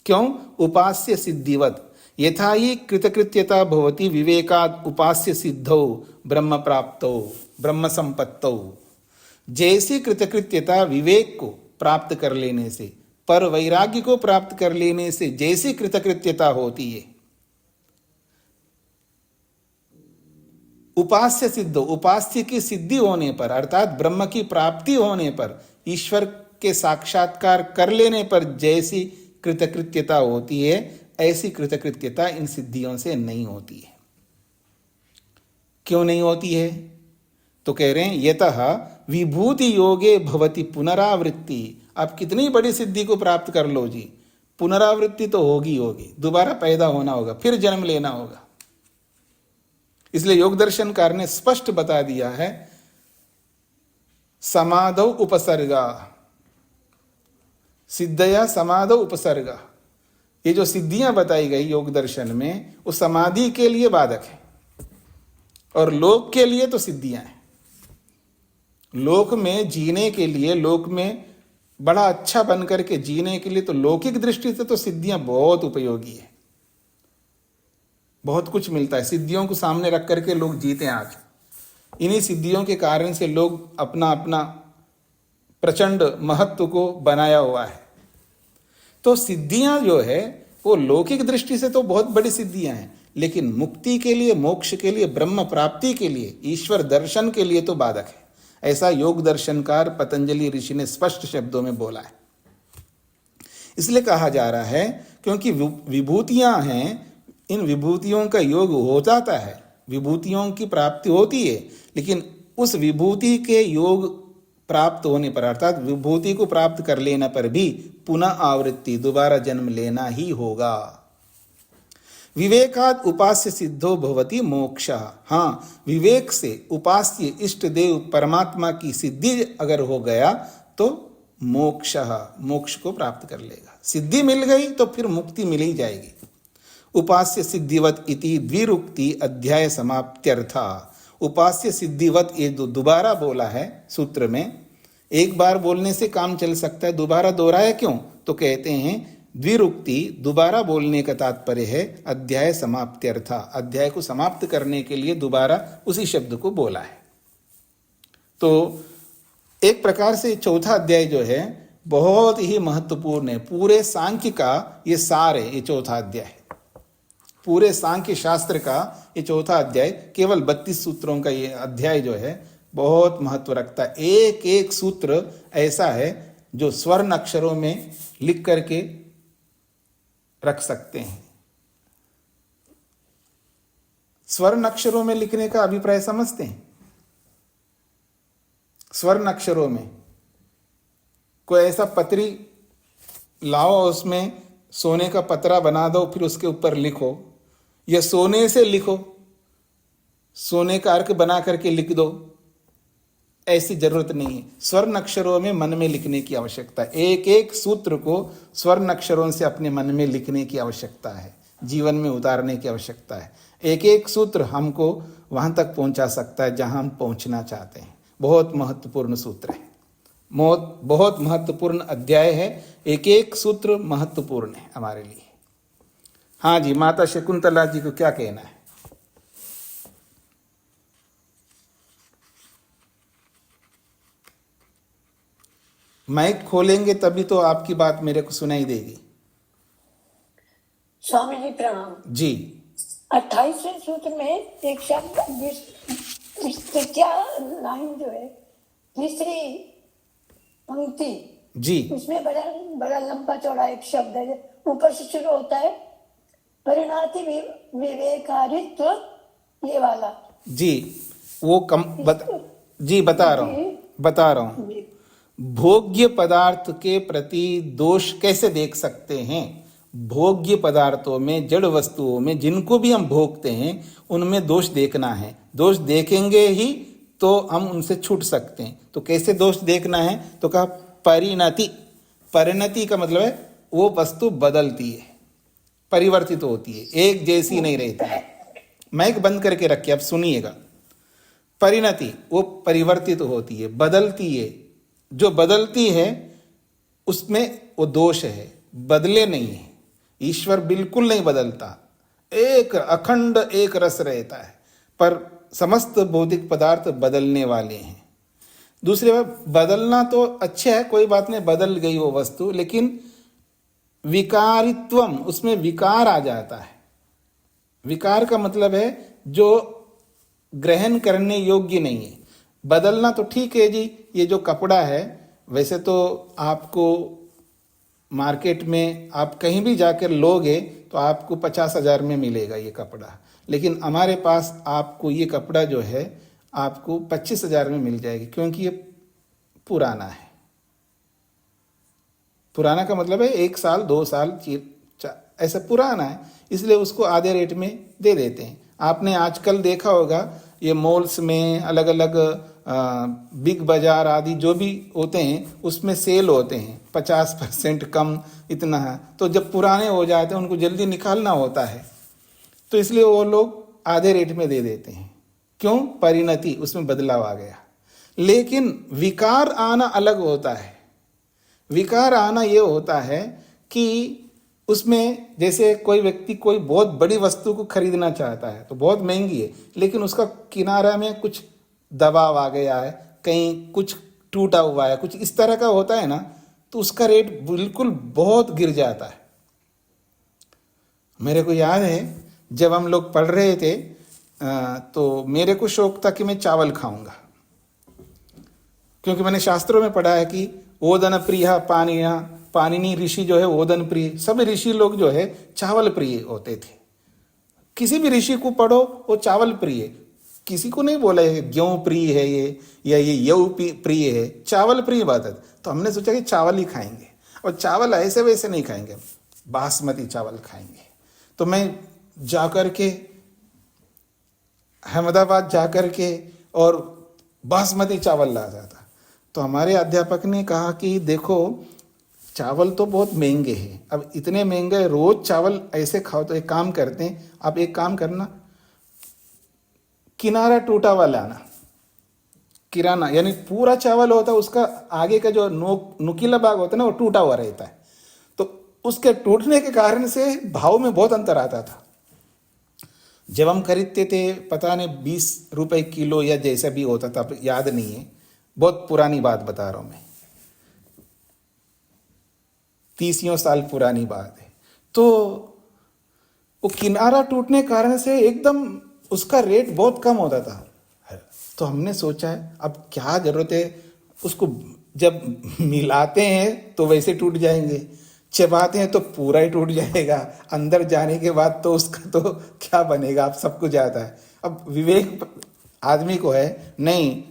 क्यों? उपास्य सिद्धिवत यथा ही कृतकृत्यता भवति विवेकाद उपास्य सिद्धौ ब्रह्म प्राप्तौ ब्रह्म संपत्तौ। जैसी कृतकृत्यता विवेक को प्राप्त कर लेने से, पर वैराग्य को प्राप्त कर लेने से जैसी कृतकृत्यता होती है, उपास्य सिद्धो, उपास्य की सिद्धि होने पर अर्थात ब्रह्म की प्राप्ति होने पर, ईश्वर के साक्षात्कार कर लेने पर जैसी कृतकृत्यता होती है, ऐसी कृतकृत्यता इन सिद्धियों से नहीं होती है। क्यों नहीं होती है? तो कह रहे हैं यतः विभूति योगे भवति पुनरावृत्ति। आप कितनी बड़ी सिद्धि को प्राप्त कर लो जी, पुनरावृत्ति तो होगी होगी, दोबारा पैदा होना होगा, फिर जन्म लेना होगा। इसलिए योग दर्शनकार ने स्पष्ट बता दिया है, समाधौ उपसर्गा, सिद्धया समाधौ उपसर्गा। ये जो सिद्धियां बताई गई योग दर्शन में, वो समाधि के लिए बाधक है और लोक के लिए तो सिद्धियां हैं। लोक में जीने के लिए, लोक में बड़ा अच्छा बन करके जीने के लिए तो लौकिक दृष्टि से तो सिद्धियां बहुत उपयोगी है, बहुत कुछ मिलता है। सिद्धियों को सामने रख करके लोग जीते हैं आज। इन्हीं सिद्धियों के कारण से लोग अपना अपना प्रचंड महत्व को बनाया हुआ है। तो सिद्धियां जो है वो लौकिक दृष्टि से तो बहुत बड़ी सिद्धियां हैं, लेकिन मुक्ति के लिए, मोक्ष के लिए, ब्रह्म प्राप्ति के लिए, ईश्वर दर्शन के लिए तो बाधक है। ऐसा योग दर्शनकार पतंजलि ऋषि ने स्पष्ट शब्दों में बोला है। इसलिए कहा जा रहा है क्योंकि विभूतियां हैं, इन विभूतियों का योग हो जाता है, विभूतियों की प्राप्ति होती है, लेकिन उस विभूति के योग प्राप्त होने पर अर्थात विभूति को प्राप्त कर लेने पर भी पुनः आवृत्ति, दोबारा जन्म लेना ही होगा। विवेकाद उपास्य सिद्धो भवति मोक्ष। हाँ, विवेक से उपास्य इष्ट देव परमात्मा की सिद्धि अगर हो गया तो मोक्ष, मोक्ष को प्राप्त कर लेगा। सिद्धि मिल गई तो फिर मुक्ति मिल ही जाएगी। उपास्य सिद्धिवत इति द्विरुक्ति अध्याय समाप्त्यर्था। उपास्य सिद्धिवत ये दोबारा बोला है सूत्र में। एक बार बोलने से काम चल सकता है, दोबारा दोहराया क्यों? तो कहते हैं द्विरुक्ति, दोबारा बोलने का तात्पर्य है अध्याय समाप्त्यर्था, अध्याय को समाप्त करने के लिए दोबारा उसी शब्द को बोला है। तो एक प्रकार से चौथा अध्याय जो है बहुत ही महत्वपूर्ण है। पूरे सांख्य का ये सार है, ये चौथा अध्याय। पूरे सांख्य शास्त्र का ये चौथा अध्याय, केवल 32 सूत्रों का ये अध्याय जो है बहुत महत्व रखता है। एक एक सूत्र ऐसा है जो स्वर्ण अक्षरों में लिख करके रख सकते हैं। स्वर्ण अक्षरों में लिखने का अभिप्राय समझते हैं? स्वर्ण अक्षरों में कोई ऐसा पतरी लाओ, उसमें सोने का पतरा बना दो, फिर उसके ऊपर लिखो, या सोने से लिखो, सोने का अर्क बना करके लिख दो, ऐसी जरूरत नहीं है। स्वर्ण अक्षरों में मन में लिखने की आवश्यकता है। एक एक सूत्र को स्वर्ण अक्षरों से अपने मन में लिखने की आवश्यकता है, जीवन में उतारने की आवश्यकता है। एक एक सूत्र हमको वहां तक पहुंचा सकता है जहां हम पहुंचना चाहते हैं। बहुत महत्वपूर्ण सूत्र है, बहुत महत्वपूर्ण अध्याय है। एक एक सूत्र महत्वपूर्ण है हमारे लिए। हाँ जी, माता शकुंतला जी को क्या कहना है? माइक खोलेंगे तभी तो आपकी बात मेरे को सुनाई देगी। स्वामी जी प्रणाम जी। 28वें सूत्र में एक शब्द क्या लाइन जो है, तीसरी पंक्ति, जी उसमें बड़ा बड़ा लंबा चौड़ा एक शब्द है, ऊपर से शुरू होता है परिणाति विवेकारित्व, ये वाला। जी वो जी बता रहा हूं। जी। भोग्य पदार्थ के प्रति दोष कैसे देख सकते हैं? भोग्य पदार्थों में, जड़ वस्तुओं में जिनको भी हम भोगते हैं, उनमें दोष देखना है। दोष देखेंगे ही तो हम उनसे छूट सकते हैं। तो कैसे दोष देखना है? तो कहा परिणति। परिणति का मतलब है वो वस्तु बदलती है, परिवर्तित होती है, एक जैसी नहीं रहती है। माइक बंद करके रखिए, अब सुनिएगा। परिणति वो परिवर्तित होती है, बदलती है। जो बदलती है उसमें वो दोष है, बदले नहीं है। ईश्वर बिल्कुल नहीं बदलता, एक अखंड एक रस रहता है। पर समस्त भौतिक पदार्थ बदलने वाले हैं। दूसरी बात, बदलना तो अच्छा है, कोई बात नहीं, बदल गई वो वस्तु, लेकिन विकारित्वम, उसमें विकार आ जाता है। विकार का मतलब है जो ग्रहण करने योग्य नहीं है। बदलना तो ठीक है जी, ये जो कपड़ा है, वैसे तो आपको मार्केट में आप कहीं भी जाकर लोगे तो आपको 50,000 में मिलेगा ये कपड़ा, लेकिन हमारे पास आपको ये कपड़ा जो है आपको 25,000 में मिल जाएगी, क्योंकि ये पुराना है। पुराना का मतलब है 1 साल 2 साल ऐसा पुराना है, इसलिए उसको आधे रेट में दे देते हैं। आपने आजकल देखा होगा ये मॉल्स में, अलग अलग बिग बाजार आदि जो भी होते हैं, उसमें सेल होते हैं 50% कम, इतना है। तो जब पुराने हो जाते हैं उनको जल्दी निकालना होता है, तो इसलिए वो लोग आधे रेट में दे देते हैं। क्यों? परिणति, उसमें बदलाव आ गया। लेकिन विकार आना अलग होता है। विकार आना ये होता है कि उसमें जैसे कोई व्यक्ति कोई बहुत बड़ी वस्तु को खरीदना चाहता है, तो बहुत महंगी है, लेकिन उसका किनारा में कुछ दबाव आ गया है, कहीं कुछ टूटा हुआ है, कुछ इस तरह का होता है ना, तो उसका रेट बिल्कुल बहुत गिर जाता है। मेरे को याद है जब हम लोग पढ़ रहे थे तो मेरे को शौक था कि मैं चावल खाऊंगा, क्योंकि मैंने शास्त्रों में पढ़ा है कि ओदन प्रिय पाणिनि ऋषि जो है ओदन प्रिय, सभी ऋषि लोग जो है चावल प्रिय होते थे। किसी भी ऋषि को पढ़ो वो चावल प्रिय, किसी को नहीं बोला है गेहूं प्रिय है ये, या ये यऊ प्रिय है, चावल प्रिय बात है। तो हमने सोचा कि चावल ही खाएंगे, और चावल ऐसे वैसे नहीं खाएंगे, बासमती चावल खाएंगे। तो मैं जाकर के अहमदाबाद जाकर के और बासमती चावल लाता था। तो हमारे अध्यापक ने कहा कि देखो चावल तो बहुत महंगे हैं, अब इतने महंगे रोज चावल ऐसे खाओ, तो एक काम करते हैं, आप एक काम करना, किनारा टूटा हुआ लाना। किराना यानी पूरा चावल होता है, उसका आगे का जो नुकीला भाग होता है ना, वो टूटा हुआ रहता है। तो उसके टूटने के कारण से भाव में बहुत अंतर आता था। जब हम खरीदते थे, पता नहीं 20 रुपए किलो या जैसा भी होता था, याद नहीं है, बहुत पुरानी बात बता रहा हूं मैं, 30 साल पुरानी बात है। तो वो किनारा टूटने के कारण से एकदम उसका रेट बहुत कम होता था। तो हमने सोचा है अब क्या जरूरत है उसको, जब मिलाते हैं तो वैसे टूट जाएंगे, चबाते हैं तो पूरा ही टूट जाएगा, अंदर जाने के बाद तो उसका तो क्या बनेगा, आप सबको जाता है। अब विवेक आदमी को है नहीं,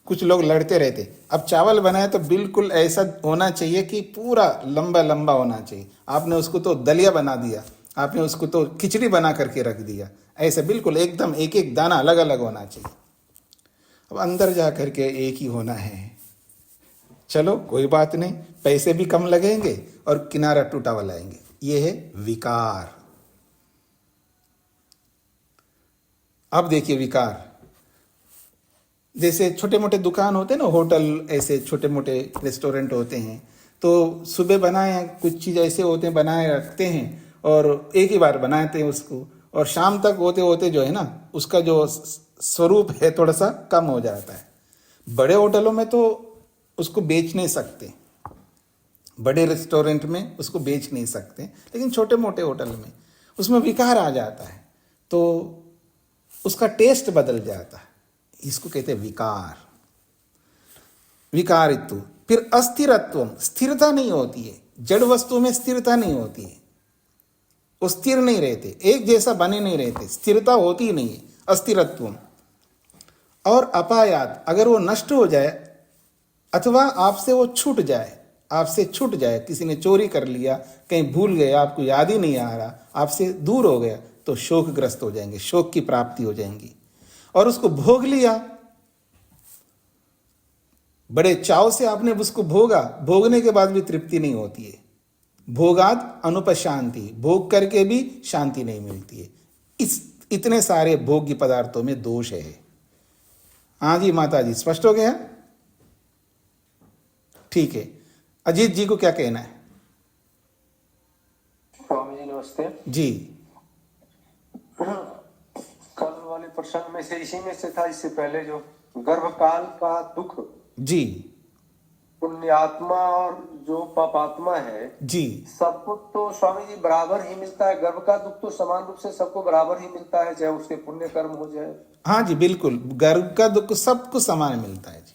कुछ लोग लड़ते रहते। अब चावल बनाए तो बिल्कुल ऐसा होना चाहिए कि पूरा लंबा लंबा होना चाहिए। आपने उसको तो दलिया बना दिया, आपने उसको तो खिचड़ी बना करके रख दिया, ऐसे बिल्कुल एकदम एक एक दाना अलग अलग होना चाहिए। अब अंदर जा करके एक ही होना है। चलो कोई बात नहीं, पैसे भी कम लगेंगे और किनारा टूटा हुआ लाएंगे। ये है विकार। अब देखिए विकार, जैसे छोटे मोटे दुकान होते हैं ना, होटल, ऐसे छोटे मोटे रेस्टोरेंट होते हैं, तो सुबह बनाए कुछ चीज़ ऐसे होते हैं, बनाए रखते हैं और एक ही बार बनाते हैं उसको, और शाम तक होते होते जो है ना उसका जो स्वरूप है थोड़ा सा कम हो जाता है। बड़े होटलों में तो उसको बेच नहीं सकते, बड़े रेस्टोरेंट में उसको बेच नहीं सकते, लेकिन छोटे मोटे होटल में उसमें विकार आ जाता है तो उसका टेस्ट बदल जाता है। इसको कहते हैं विकार। विकारित्व। फिर अस्थिरत्व, स्थिरता नहीं होती है। जड़ वस्तु में स्थिरता नहीं होती है, वो स्थिर नहीं रहते, एक जैसा बने नहीं रहते, स्थिरता होती नहीं है, अस्थिरत्व। और अपायात, अगर वो नष्ट हो जाए अथवा आपसे वो छूट जाए, आपसे छूट जाए, किसी ने चोरी कर लिया, कहीं भूल गए, आपको याद ही नहीं आ रहा, आपसे दूर हो गया, तो शोकग्रस्त हो जाएंगे, शोक की प्राप्ति हो जाएंगी। और उसको भोग लिया, बड़े चाव से आपने उसको भोगा, भोगने के बाद भी तृप्ति नहीं होती है। भोगात अनुपशांति, भोग करके भी शांति नहीं मिलती है। इतने सारे भोग्य पदार्थों में दोष है। हाँ जी माता जी, स्पष्ट हो गया? ठीक है, अजीत जी को क्या कहना है? स्वामी जी नमस्ते जी। कल वाले प्रसंग में से, इसी में से था, इससे पहले जो गर्भकाल का दुख जी पुण्यात्मा और जो पापात्मा है जी सबको तो स्वामी जी बराबर ही मिलता है। गर्भ का दुख तो समान रूप से सबको बराबर ही मिलता है, चाहे उसके पुण्य कर्म हो जाए। हाँ जी बिल्कुल, गर्भ का दुख सबको समान मिलता है जी,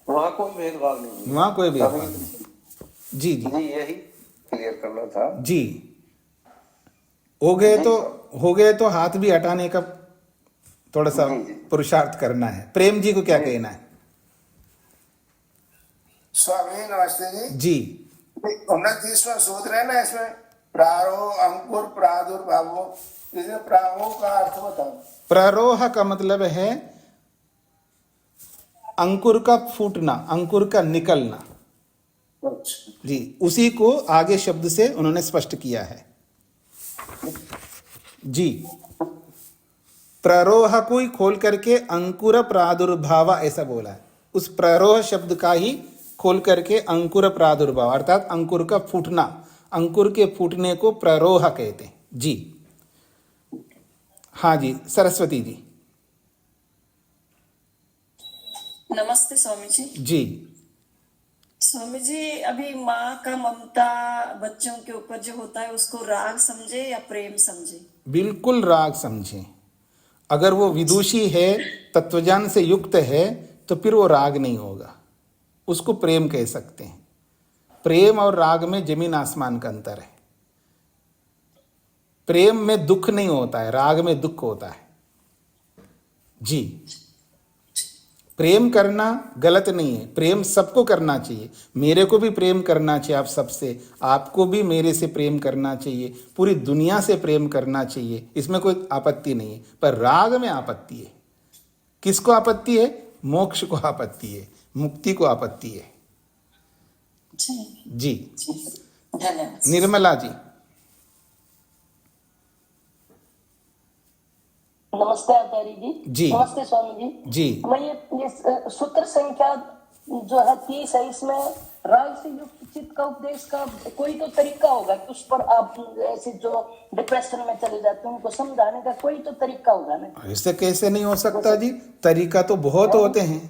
वहाँ कोई भेदभाव नहीं है। वहां कोई भेदभाव नहीं। जी जी जी यही क्लियर करना था जी। हो गए तो हाथ भी हटाने का थोड़ा सा पुरुषार्थ करना है। प्रेम जी को क्या कहना है? स्वामी नमस्ते जी। जी 29वां सूत्र है ना, इसमें प्रारोह अंकुर प्रादुर्भावो, इसमें प्रारोह का अर्थ बताओ। प्रारोह का मतलब है अंकुर का फूटना, अंकुर का निकलना। जी, उसी को आगे शब्द से उन्होंने स्पष्ट किया है। जी, प्ररोह को ही खोल करके अंकुर प्रादुर्भाव ऐसा बोला है। उस प्ररोह शब्द का ही खोल करके अंकुर प्रादुर्भाव अर्थात अंकुर का फूटना, अंकुर के फूटने को प्ररोह कहते हैं। जी हाँ जी, सरस्वती जी। नमस्ते स्वामी जी। जी स्वामी जी, अभी माँ का ममता बच्चों के ऊपर जो होता है उसको राग समझे या प्रेम समझे? बिल्कुल राग समझें। अगर वो विदुषी है, तत्वज्ञान से युक्त है, तो फिर वो राग नहीं होगा, उसको प्रेम कह सकते हैं। प्रेम और राग में जमीन आसमान का अंतर है। प्रेम में दुख नहीं होता है, राग में दुख होता है। जी, प्रेम करना गलत नहीं है, प्रेम सबको करना चाहिए। मेरे को भी प्रेम करना चाहिए आप सबसे, आपको भी मेरे से प्रेम करना चाहिए, पूरी दुनिया से प्रेम करना चाहिए, इसमें कोई आपत्ति नहीं है। पर राग में आपत्ति है। किसको आपत्ति है? मोक्ष को आपत्ति है, मुक्ति को आपत्ति है। जी धन्यवाद। निर्मला जी। नमस्ते आचार्य जी। जी। नमस्ते स्वामी जी। जी मैं ये सूत्र संख्या जो है 30 है, इसमें राग से युक्त चित्त का उपदेश का कोई तो तरीका होगा कि उस पर आप ऐसे जो डिप्रेशन में चले जाते हैं उनको समझाने का कोई तो तरीका होगा ना? ऐसे कैसे नहीं हो सकता जी? तरीका तो बहुत होते हैं,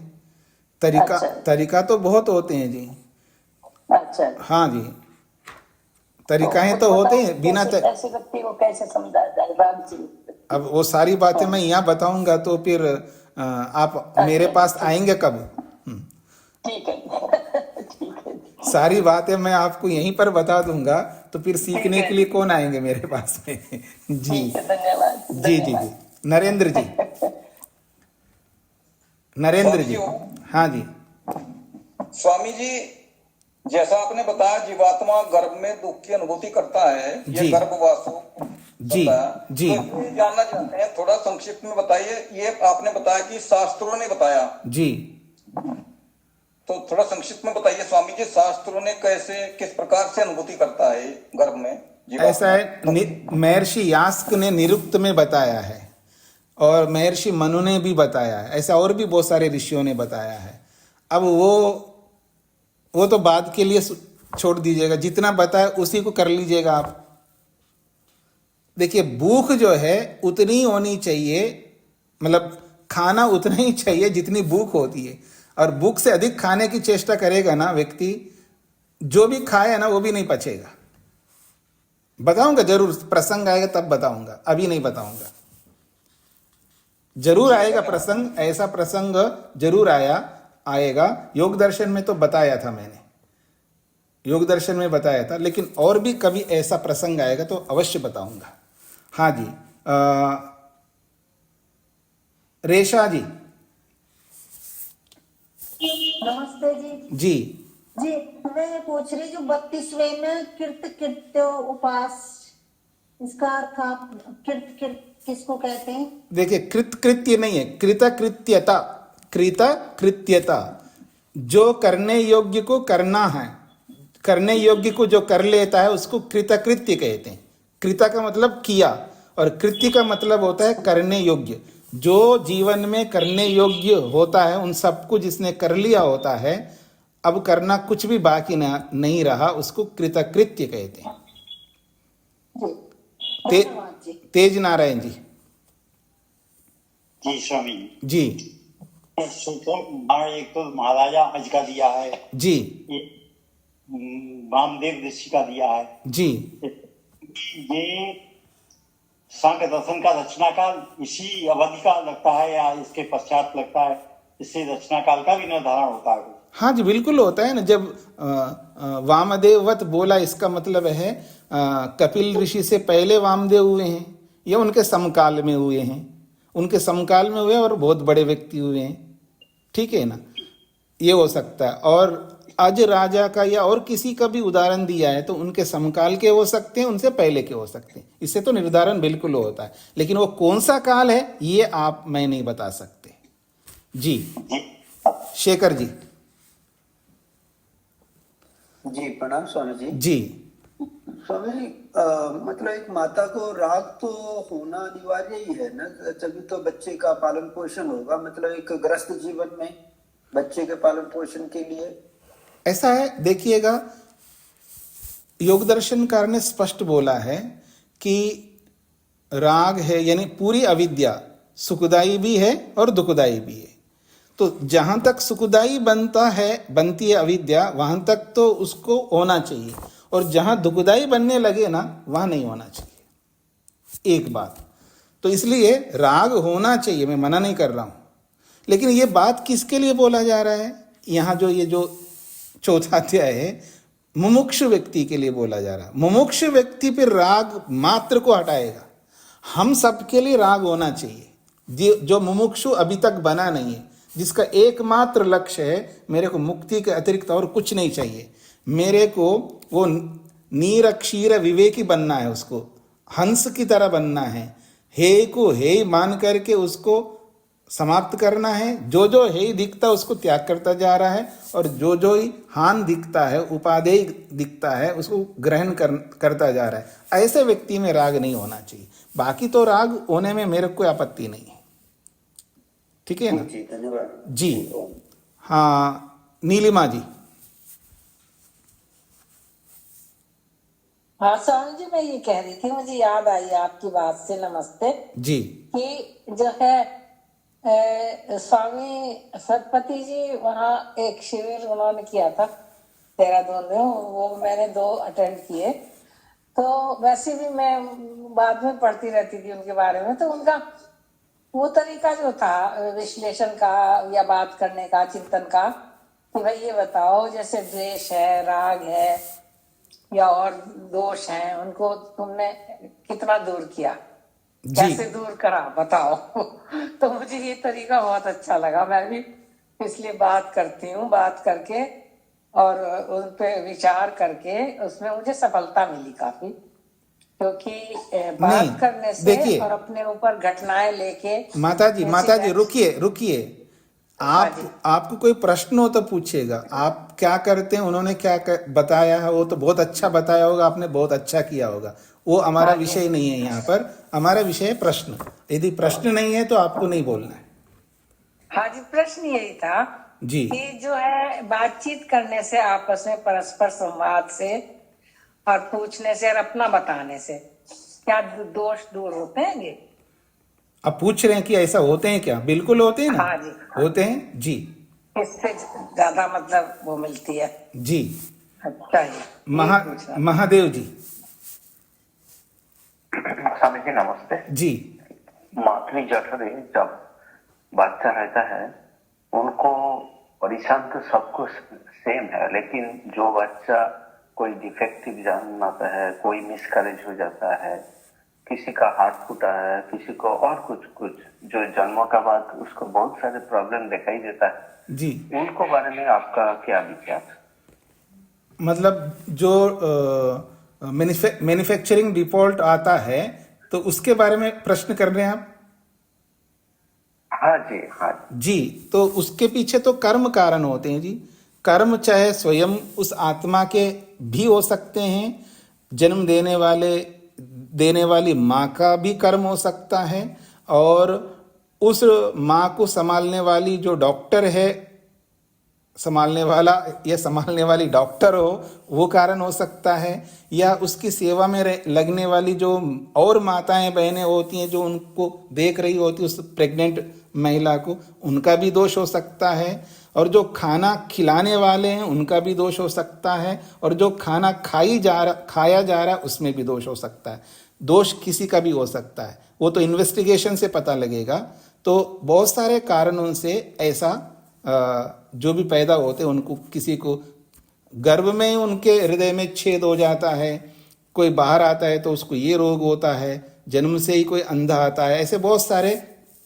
तरीका तो बहुत होते हैं जी। अच्छा, हाँ जी, तरीकाएं तो होते हैं। बिना ऐसे व्यक्ति को कैसे समझाया जाए राग से? अब वो सारी बातें मैं यहाँ बताऊंगा तो फिर आप मेरे पास आएंगे कब? ठीक है ठीक है। सारी बातें मैं आपको यहीं पर बता दूंगा तो फिर सीखने के लिए कौन आएंगे मेरे पास में? जी धन्यवाद। जी जी जी। नरेंद्र जी, नरेंद्र जी। हाँ जी। स्वामी जी, जैसा आपने बताया जीवात्मा गर्भ में दुख की अनुभूति करता है, जी। ये गर्भवासु जी बताया। जी तो ये जानना चाहते हैं, थोड़ा संक्षिप्त में बताइए। ये आपने बताया कि शास्त्रों ने बताया, जी। तो थोड़ा संक्षिप्त में बताइए स्वामी जी, शास्त्रों ने कैसे, किस प्रकार से अनुभूति करता है गर्भ में जीवात्मा? ऐसा है, महर्षि यास्क ने निरुक्त में बताया है और महर्षि मनु ने भी बताया है, ऐसा और भी बहुत सारे ऋषियों ने बताया है। अब वो तो बाद के लिए छोड़ दीजिएगा, जितना बताया उसी को कर लीजिएगा आप। देखिए, भूख जो है उतनी होनी चाहिए, मतलब खाना उतना ही चाहिए जितनी भूख होती है, और भूख से अधिक खाने की चेष्टा करेगा ना व्यक्ति, जो भी खाए ना वो भी नहीं पचेगा। बताऊंगा जरूर, प्रसंग आएगा तब बताऊंगा, अभी नहीं बताऊंगा। जरूर आएगा प्रसंग, ऐसा प्रसंग जरूर आएगा। योग दर्शन में तो बताया था मैंने, योग दर्शन में बताया था, लेकिन और भी कभी ऐसा प्रसंग आएगा तो अवश्य बताऊंगा। हाँ जी। रेशा जी। नमस्ते जी। जी जी, मैं ये पूछ रही, जो 32वें में कृत कृत्य उपास, इसका अर्थ आप कृत किसको कहते हैं? देखिए, कृत कृत्य नहीं है, कृतकृत्यता। कृतकृत्यता, जो करने योग्य को करना है, करने योग्य को जो कर लेता है उसको कृतकृत्य कहते हैं। कृता का मतलब किया और कृत्य का मतलब होता है करने योग्य। जो जीवन में करने योग्य होता है उन सबको जिसने कर लिया होता है, अब करना कुछ भी बाकी नहीं रहा, उसको कृतकृत्य कहते हैं। धन्यवाद जी। तेज नारायण जी। जी स्वामी जी। एक तो महाराजा हज का दिया है जी। वामदेव ऋषि का दिया है जी। ये सांख्य दर्शन का रचना काल इसी अवधि का लगता है या इसके पश्चात लगता है? इससे रचना काल का भी निर्धारण होता है? हाँ जी, बिल्कुल होता है ना। जब वामदेववत बोला, इसका मतलब है कपिल ऋषि से पहले वामदेव हुए हैं या उनके समकाल में हुए हैं, उनके समकाल में हुए और बहुत बड़े व्यक्ति हुए हैं, ठीक है ना, ये हो सकता है। और अज राजा का या और किसी का भी उदाहरण दिया है तो उनके समकाल के हो सकते हैं, उनसे पहले के हो सकते हैं, इससे तो निर्धारण बिल्कुल होता है। लेकिन वो कौन सा काल है ये मैं नहीं बता सकते। जी। शेखर जी। जी प्रणाम स्वामी जी। जी। स्वामी जी, मतलब एक माता को राग तो होना अनिवार्य ही है ना, तभी तो बच्चे का पालन पोषण होगा। मतलब एक गृहस्थ जीवन में बच्चे के पालन पोषण के लिए ऐसा है। देखिएगा, योग दर्शनकार ने स्पष्ट बोला है कि राग है, यानी पूरी अविद्या सुखदायी भी है और दुखदायी भी है। तो जहां तक सुखदायी बनती है अविद्या, वहां तक तो उसको होना चाहिए, और जहां दुखदायी बनने लगे ना, वहां नहीं होना चाहिए। एक बात तो, इसलिए राग होना चाहिए, मैं मना नहीं कर रहा हूं, लेकिन ये बात किसके लिए बोला जा रहा है? यहां जो चौथा अध्याय है, मुमुक्षु व्यक्ति के लिए बोला जा रहा है। मुमुक्षु व्यक्ति फिर राग मात्र को हटाएगा। हम सबके लिए राग होना चाहिए। जो मुमुक्षु अभी तक बना नहीं है, जिसका एकमात्र लक्ष्य है मेरे को मुक्ति के अतिरिक्त और कुछ नहीं चाहिए, मेरे को वो नीर क्षीर विवेकी बनना है, उसको हंस की तरह बनना है, हे को हे मान करके उसको समाप्त करना है। जो जो हे दिखता उसको त्याग करता जा रहा है, और जो ही हान दिखता है, उपादेय दिखता है, उसको ग्रहण करता जा रहा है। ऐसे व्यक्ति में राग नहीं होना चाहिए। बाकी तो राग होने में मेरे कोई आपत्ति नहीं है, ठीक है ना? जी धन्यवाद जी। हाँ, नीलिमा जी। हाँ स्वामी जी, मैं ये कह रही थी, मुझे याद आई आपकी बात से, नमस्ते जी। कि जो है स्वामी सतपति जी वहाँ एक शिविर उन्होंने किया था देहरादून में, वो मैंने 2 अटेंड किए। तो वैसे भी मैं बाद में पढ़ती रहती थी उनके बारे में, तो उनका वो तरीका जो था विश्लेषण का या बात करने का, चिंतन का, तो भाई ये बताओ, जैसे द्वेष है, राग है या और दोष हैं, उनको तुमने कितना दूर किया, कैसे दूर करा, बताओ। तो मुझे ये तरीका बहुत अच्छा लगा। मैं भी इसलिए बात करती हूँ, बात करके और उन पे विचार करके उसमें मुझे सफलता मिली काफी, क्योंकि नहीं, बात करने से देखिए और अपने ऊपर घटनाएं लेके माता जी इंसिडेंट्स। रुकिए आप आपको कोई प्रश्न हो तो पूछिएगा। आप क्या करते हैं, उन्होंने बताया है वो तो बहुत अच्छा बताया होगा, आपने बहुत अच्छा किया होगा, वो हमारा विषय नहीं है। यहाँ पर हमारा विषय है प्रश्न। यदि प्रश्न नहीं है तो आपको नहीं बोलना है। हाँ जी, प्रश्न यही था जी कि जो है बातचीत करने से, आपस में परस्पर संवाद से और पूछने से और अपना बताने से क्या दोष दूर होते हैं ये? अब पूछ रहे हैं कि ऐसा होते हैं क्या? बिल्कुल होते हैं ना। हाँ जी, होते हैं जी। इससे ज्यादा मतलब वो मिलती है जी अच्छा जी। महादेव जी। स्वामी जी नमस्ते जी। मातृ जठरे जब बच्चा रहता है उनको परेशान तो सबको सेम है, लेकिन जो बच्चा कोई डिफेक्टिव जन्म आता है, कोई मिसकैरेज हो जाता है, किसी का हाथ फूटा है, किसी को और कुछ जो जन्मों का बाद उसको बहुत सारे प्रॉब्लम दिखाई देता है जी, उनको बारे में आपका क्या विचार? मतलब जो मैन्युफैक्चरिंग डिफॉल्ट आता है तो उसके बारे में प्रश्न कर रहे हैं आप? हाँ जी, हाँ जी। तो उसके पीछे तो कर्म कारण होते हैं जी। कर्म चाहे स्वयं उस आत्मा के भी हो सकते हैं, जन्म देने वाली माँ का भी कर्म हो सकता है, और उस माँ को संभालने वाली जो डॉक्टर है, संभालने वाला या संभालने वाली डॉक्टर हो, वो कारण हो सकता है, या उसकी सेवा में लगने वाली जो और माताएं बहनें होती हैं जो उनको देख रही होती उस प्रेग्नेंट महिला को, उनका भी दोष हो सकता है, और जो खाना खिलाने वाले हैं उनका भी दोष हो सकता है, और जो खाना खाया जा रहा है उसमें भी दोष हो सकता है। दोष किसी का भी हो सकता है, वो तो इन्वेस्टिगेशन से पता लगेगा। तो बहुत सारे कारणों से ऐसा जो भी पैदा होते हैं, उनको किसी को गर्भ में उनके हृदय में छेद हो जाता है, कोई बाहर आता है तो उसको ये रोग होता है, जन्म से ही कोई अंधा आता है, ऐसे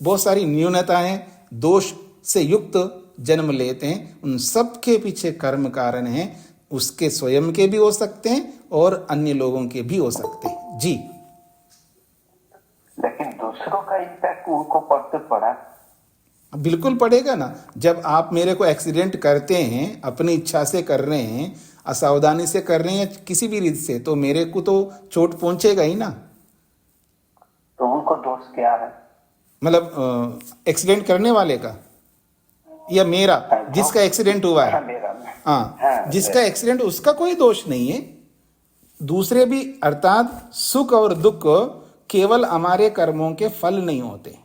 बहुत सारी न्यूनताएं दोष से युक्त जन्म लेते हैं। उन सब के पीछे कर्म कारण हैं, उसके स्वयं के भी हो सकते हैं और अन्य लोगों के भी हो सकते हैं जी। लेकिन दूसरों का इम्पैक्ट उनको पड़ते पड़ा? बिल्कुल पड़ेगा ना। जब आप मेरे को एक्सीडेंट करते हैं, अपनी इच्छा से कर रहे हैं, असावधानी से कर रहे हैं, किसी भी रीत से, तो मेरे को तो चोट पहुंचेगा ही ना। तो उनको दोष क्या है? मतलब एक्सीडेंट करने वाले का या मेरा, जिसका एक्सीडेंट हुआ है? हाँ, जिसका एक्सीडेंट, उसका कोई दोष नहीं है। दूसरे भी, अर्थात सुख और दुख केवल हमारे कर्मों के फल नहीं होते,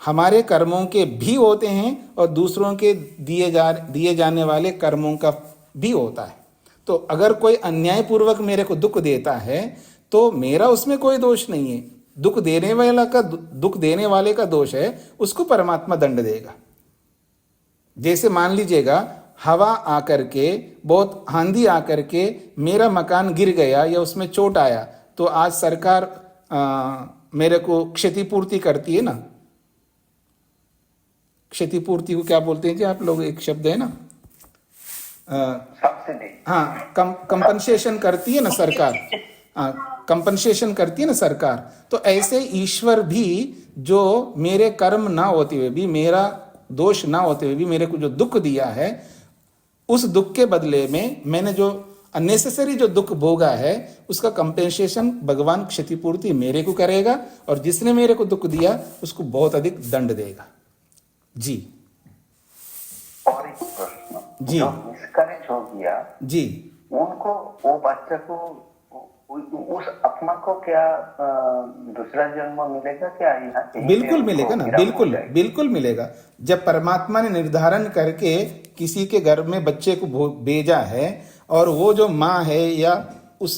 हमारे कर्मों के भी होते हैं, और दूसरों के दिए जाने वाले कर्मों का भी होता है। तो अगर कोई अन्यायपूर्वक मेरे को दुख देता है तो मेरा उसमें कोई दोष नहीं है। दुख देने वाले का दोष है, उसको परमात्मा दंड देगा। जैसे मान लीजिएगा हवा आकर के, बहुत आंधी आकर के मेरा मकान गिर गया या उसमें चोट आया, तो आज सरकार मेरे को क्षतिपूर्ति करती है ना। क्षतिपूर्ति को क्या बोलते हैं जी आप लोग? एक शब्द है ना, हाँ, कंपनसेशन करती है ना सरकार। हाँ, कंपनसेशन करती है ना सरकार। तो ऐसे ईश्वर भी, जो मेरे कर्म ना होते हुए भी, मेरा दोष ना होते हुए भी मेरे को जो दुख दिया है, उस दुख के बदले में मैंने जो अननेसेसरी जो दुख भोगा है, उसका कंपेंसेशन भगवान क्षतिपूर्ति मेरे को करेगा, और जिसने मेरे को दुख दिया उसको बहुत अधिक दंड देगा जी। और एक प्रश्न जी, जो मिसकैरेज हो गया जी, उनको, वो बच्चे को, उस आत्मा को क्या दूसरा जन्म मिलेगा क्या? बिल्कुल मिलेगा ना, बिल्कुल मिलेगा। जब परमात्मा ने निर्धारण करके किसी के गर्भ में बच्चे को भेजा है, और वो जो माँ है या उस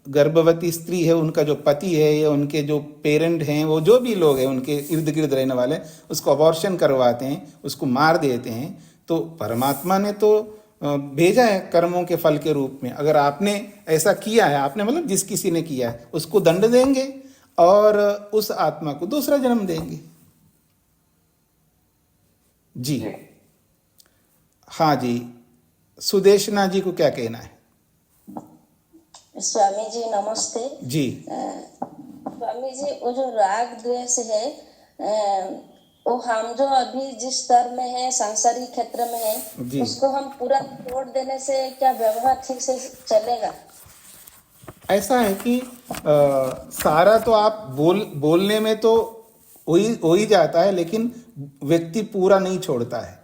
गर्भवती स्त्री है, उनका जो पति है या उनके जो पेरेंट हैं, वो जो भी लोग हैं उनके इर्द गिर्द रहने वाले, उसको अबॉर्शन करवाते हैं, उसको मार देते हैं, तो परमात्मा ने तो भेजा है कर्मों के फल के रूप में। अगर आपने ऐसा किया है, आपने मतलब जिस किसी ने किया है, उसको दंड देंगे और उस आत्मा को दूसरा जन्म देंगे जी। हाँ जी, सुदेशना जी को क्या कहना है? स्वामी जी नमस्ते जी। स्वामी जी, वो जो राग द्वेष है वो हम जो अभी जिस स्तर में है, सांसारिक क्षेत्र में है, जी। उसको हम पूरा छोड़ देने से क्या व्यवहार ठीक से चलेगा? ऐसा है कि सारा तो आप बोलने में तो हो ही जाता है, लेकिन व्यक्ति पूरा नहीं छोड़ता है।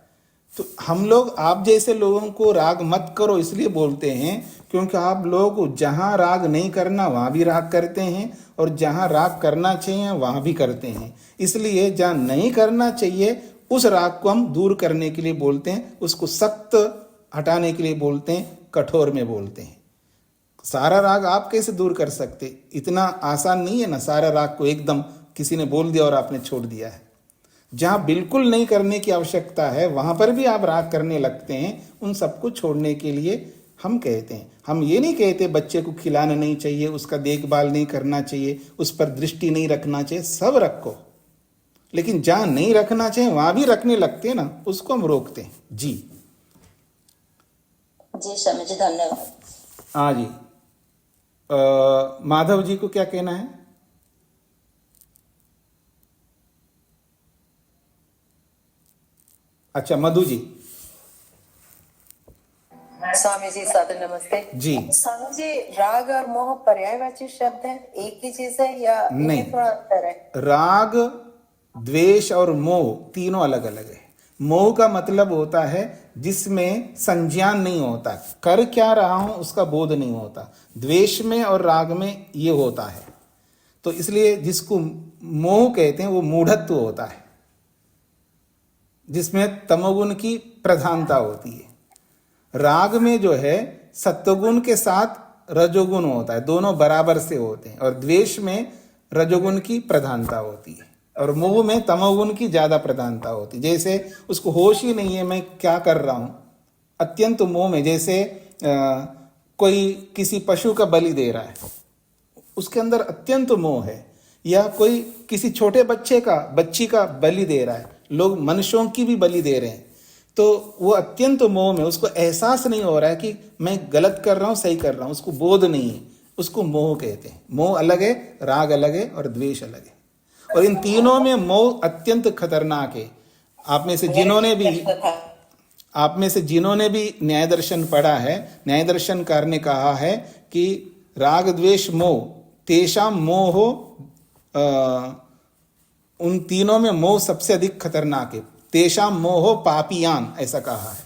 तो हम लोग आप जैसे लोगों को राग मत करो इसलिए बोलते हैं क्योंकि आप लोग जहाँ राग नहीं करना वहाँ भी राग करते हैं और जहाँ राग करना चाहिए वहाँ भी करते हैं। इसलिए जहाँ नहीं करना चाहिए उस राग को हम दूर करने के लिए बोलते हैं, उसको सख्त हटाने के लिए बोलते हैं, कठोर में बोलते हैं। सारा राग आप कैसे दूर कर सकते? इतना आसान नहीं है ना, सारा राग को एकदम किसी ने बोल दिया और आपने छोड़ दिया है। जहाँ बिल्कुल नहीं करने की आवश्यकता है वहाँ पर भी आप राग करने लगते हैं। उन सबको छोड़ने के लिए हम कहते हैं, हम ये नहीं कहते बच्चे को खिलाना नहीं चाहिए, उसका देखभाल नहीं करना चाहिए, उस पर दृष्टि नहीं रखना चाहिए, सब रखो, लेकिन जहाँ नहीं रखना चाहिए वहाँ भी रखने लगते हैं ना, उसको हम रोकते हैं। जी जी स्वामी जी धन्यवाद। हाँ जी। माधव जी को क्या कहना है? अच्छा, मधु जी। स्वामी जी सादर नमस्ते जी। स्वामी जी, राग और मोह पर्यायवाची शब्द है, एक ही चीज है या नहीं, थोड़ा अंतर है? राग, द्वेष और मोह तीनों अलग अलग है। मोह का मतलब होता है जिसमें संज्ञान नहीं होता, कर क्या रहा हूं उसका बोध नहीं होता। द्वेष में और राग में ये होता है, तो इसलिए जिसको मोह कहते हैं वो मूढ़त्व होता है, जिसमें तमोगुण की प्रधानता होती है। राग में जो है सत्वगुण के साथ रजोगुण होता है, दोनों बराबर से होते हैं, और द्वेष में रजोगुण की प्रधानता होती है और मोह में तमोगुण की ज्यादा प्रधानता होती है। जैसे उसको होश ही नहीं है मैं क्या कर रहा हूं, अत्यंत मोह में, जैसे कोई किसी पशु का बलि दे रहा है, उसके अंदर अत्यंत मोह है, या कोई किसी छोटे बच्ची का बलि दे रहा है, लोग मनुष्यों की भी बलि दे रहे हैं, तो वो अत्यंत मोह में, उसको एहसास नहीं हो रहा है कि मैं गलत कर रहा हूं सही कर रहा हूं, उसको बोध नहीं है, उसको मोह कहते हैं। मोह अलग है, राग अलग है और द्वेष अलग है, और इन तीनों में मोह अत्यंत खतरनाक है। आप में से जिन्होंने भी न्याय दर्शन पढ़ा है, न्याय दर्शनकार ने कहा है कि राग द्वेष मोह तेषाम मोह, उन तीनों में मोह सबसे अधिक खतरनाक है। तेषाम मोह पापियान, ऐसा कहा है,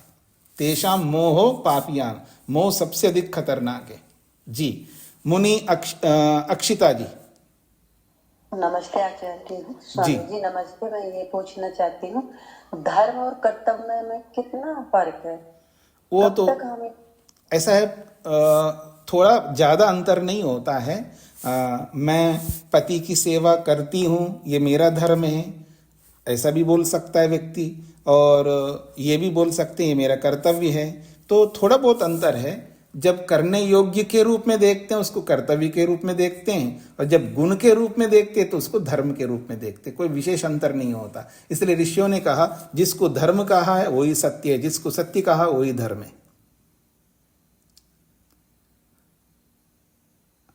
तेषाम मोह पापियान, मोह सबसे अधिक खतरनाक है। जी। मुनि अक्षिता जी। नमस्ते आचार्य जी। स्वामी जी नमस्ते। मैं ये पूछना चाहती हूँ, धर्म और कर्तव्य में कितना फर्क है? वो तो ऐसा है, थोड़ा ज्यादा अंतर नहीं होता है। मैं पति की सेवा करती हूँ, ये मेरा धर्म है, ऐसा भी बोल सकता है व्यक्ति, और ये भी बोल सकते हैं ये मेरा कर्तव्य है। तो थोड़ा बहुत अंतर है। जब करने योग्य के रूप में देखते हैं उसको कर्तव्य के रूप में देखते हैं, और जब गुण के रूप में देखते हैं तो उसको धर्म के रूप में देखते हैं। कोई विशेष अंतर नहीं होता। इसलिए ऋषियों ने कहा जिसको धर्म कहा है वही सत्य है, जिसको सत्य कहा वही धर्म है।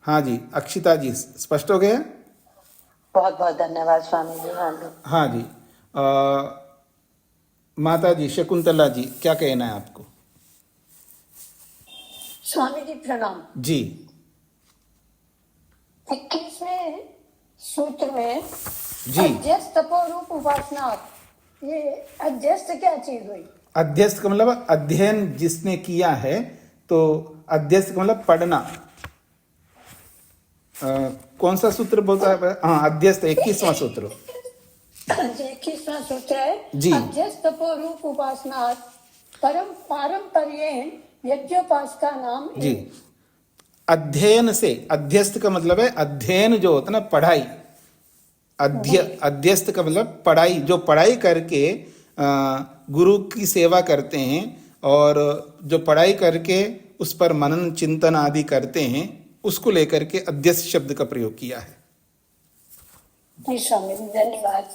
हाँ जी, अक्षिता जी, स्पष्ट हो गया? बहुत बहुत धन्यवाद स्वामी जी। हाँ जी। माता जी शकुंतला जी, क्या कहना है आपको? स्वामी जी प्रणाम जी। 21वें सूत्र में जी, अध्यस्त तपोरूप उपासना, ये अध्यस्त क्या चीज हुई? अध्यस्त का मतलब अध्ययन जिसने किया है, तो अध्यस्त का मतलब पढ़ना। कौन सा सूत्र बोलता है? हाँ, अध्यस्त 21वां सूत्र। 21वां सूत्र है जी। अध्यस्त तपोरूप उपासना परम पारंपर्येण यज्ञोपासका नाम जी। अध्ययन से, अध्यस्त का मतलब है अध्ययन जो होता है ना, पढ़ाई। अध्यस्त का मतलब पढ़ाई, जो पढ़ाई करके गुरु की सेवा करते हैं, और जो पढ़ाई करके उस पर मनन चिंतन आदि करते हैं, उसको लेकर के अध्यस्त शब्द का प्रयोग किया है। जी स्वामी, धन्यवाद।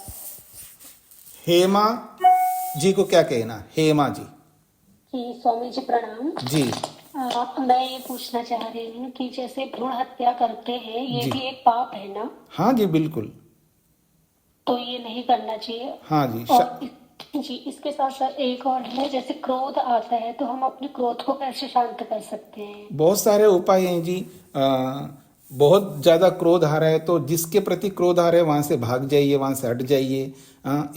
हेमा जी को क्या कहना? हेमा जी। जी स्वामी जी प्रणाम। जी मैं ये पूछना चाह रही हूँ कि जैसे भ्रूण हत्या करते हैं ये जी। भी एक पाप है ना? हाँ जी बिल्कुल। तो ये नहीं करना चाहिए। हाँ जी और जी इसके साथ साथ एक और है, जैसे क्रोध आता है तो हम अपने क्रोध को कैसे शांत कर सकते हैं? बहुत सारे उपाय हैं जी। बहुत ज़्यादा क्रोध आ रहा है तो जिसके प्रति क्रोध आ रहा है वहाँ से भाग जाइए, वहाँ से हट जाइए।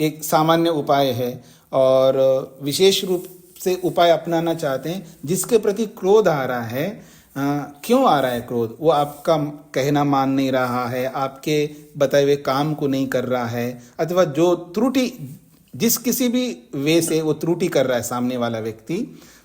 एक सामान्य उपाय है। और विशेष रूप से उपाय अपनाना चाहते हैं जिसके प्रति क्रोध आ रहा है, क्यों आ रहा है क्रोध? वो आपका कहना मान नहीं रहा है, आपके बताए हुए काम को नहीं कर रहा है, अथवा जो त्रुटि जिस किसी भी वे से वो त्रुटि कर रहा है सामने वाला व्यक्ति,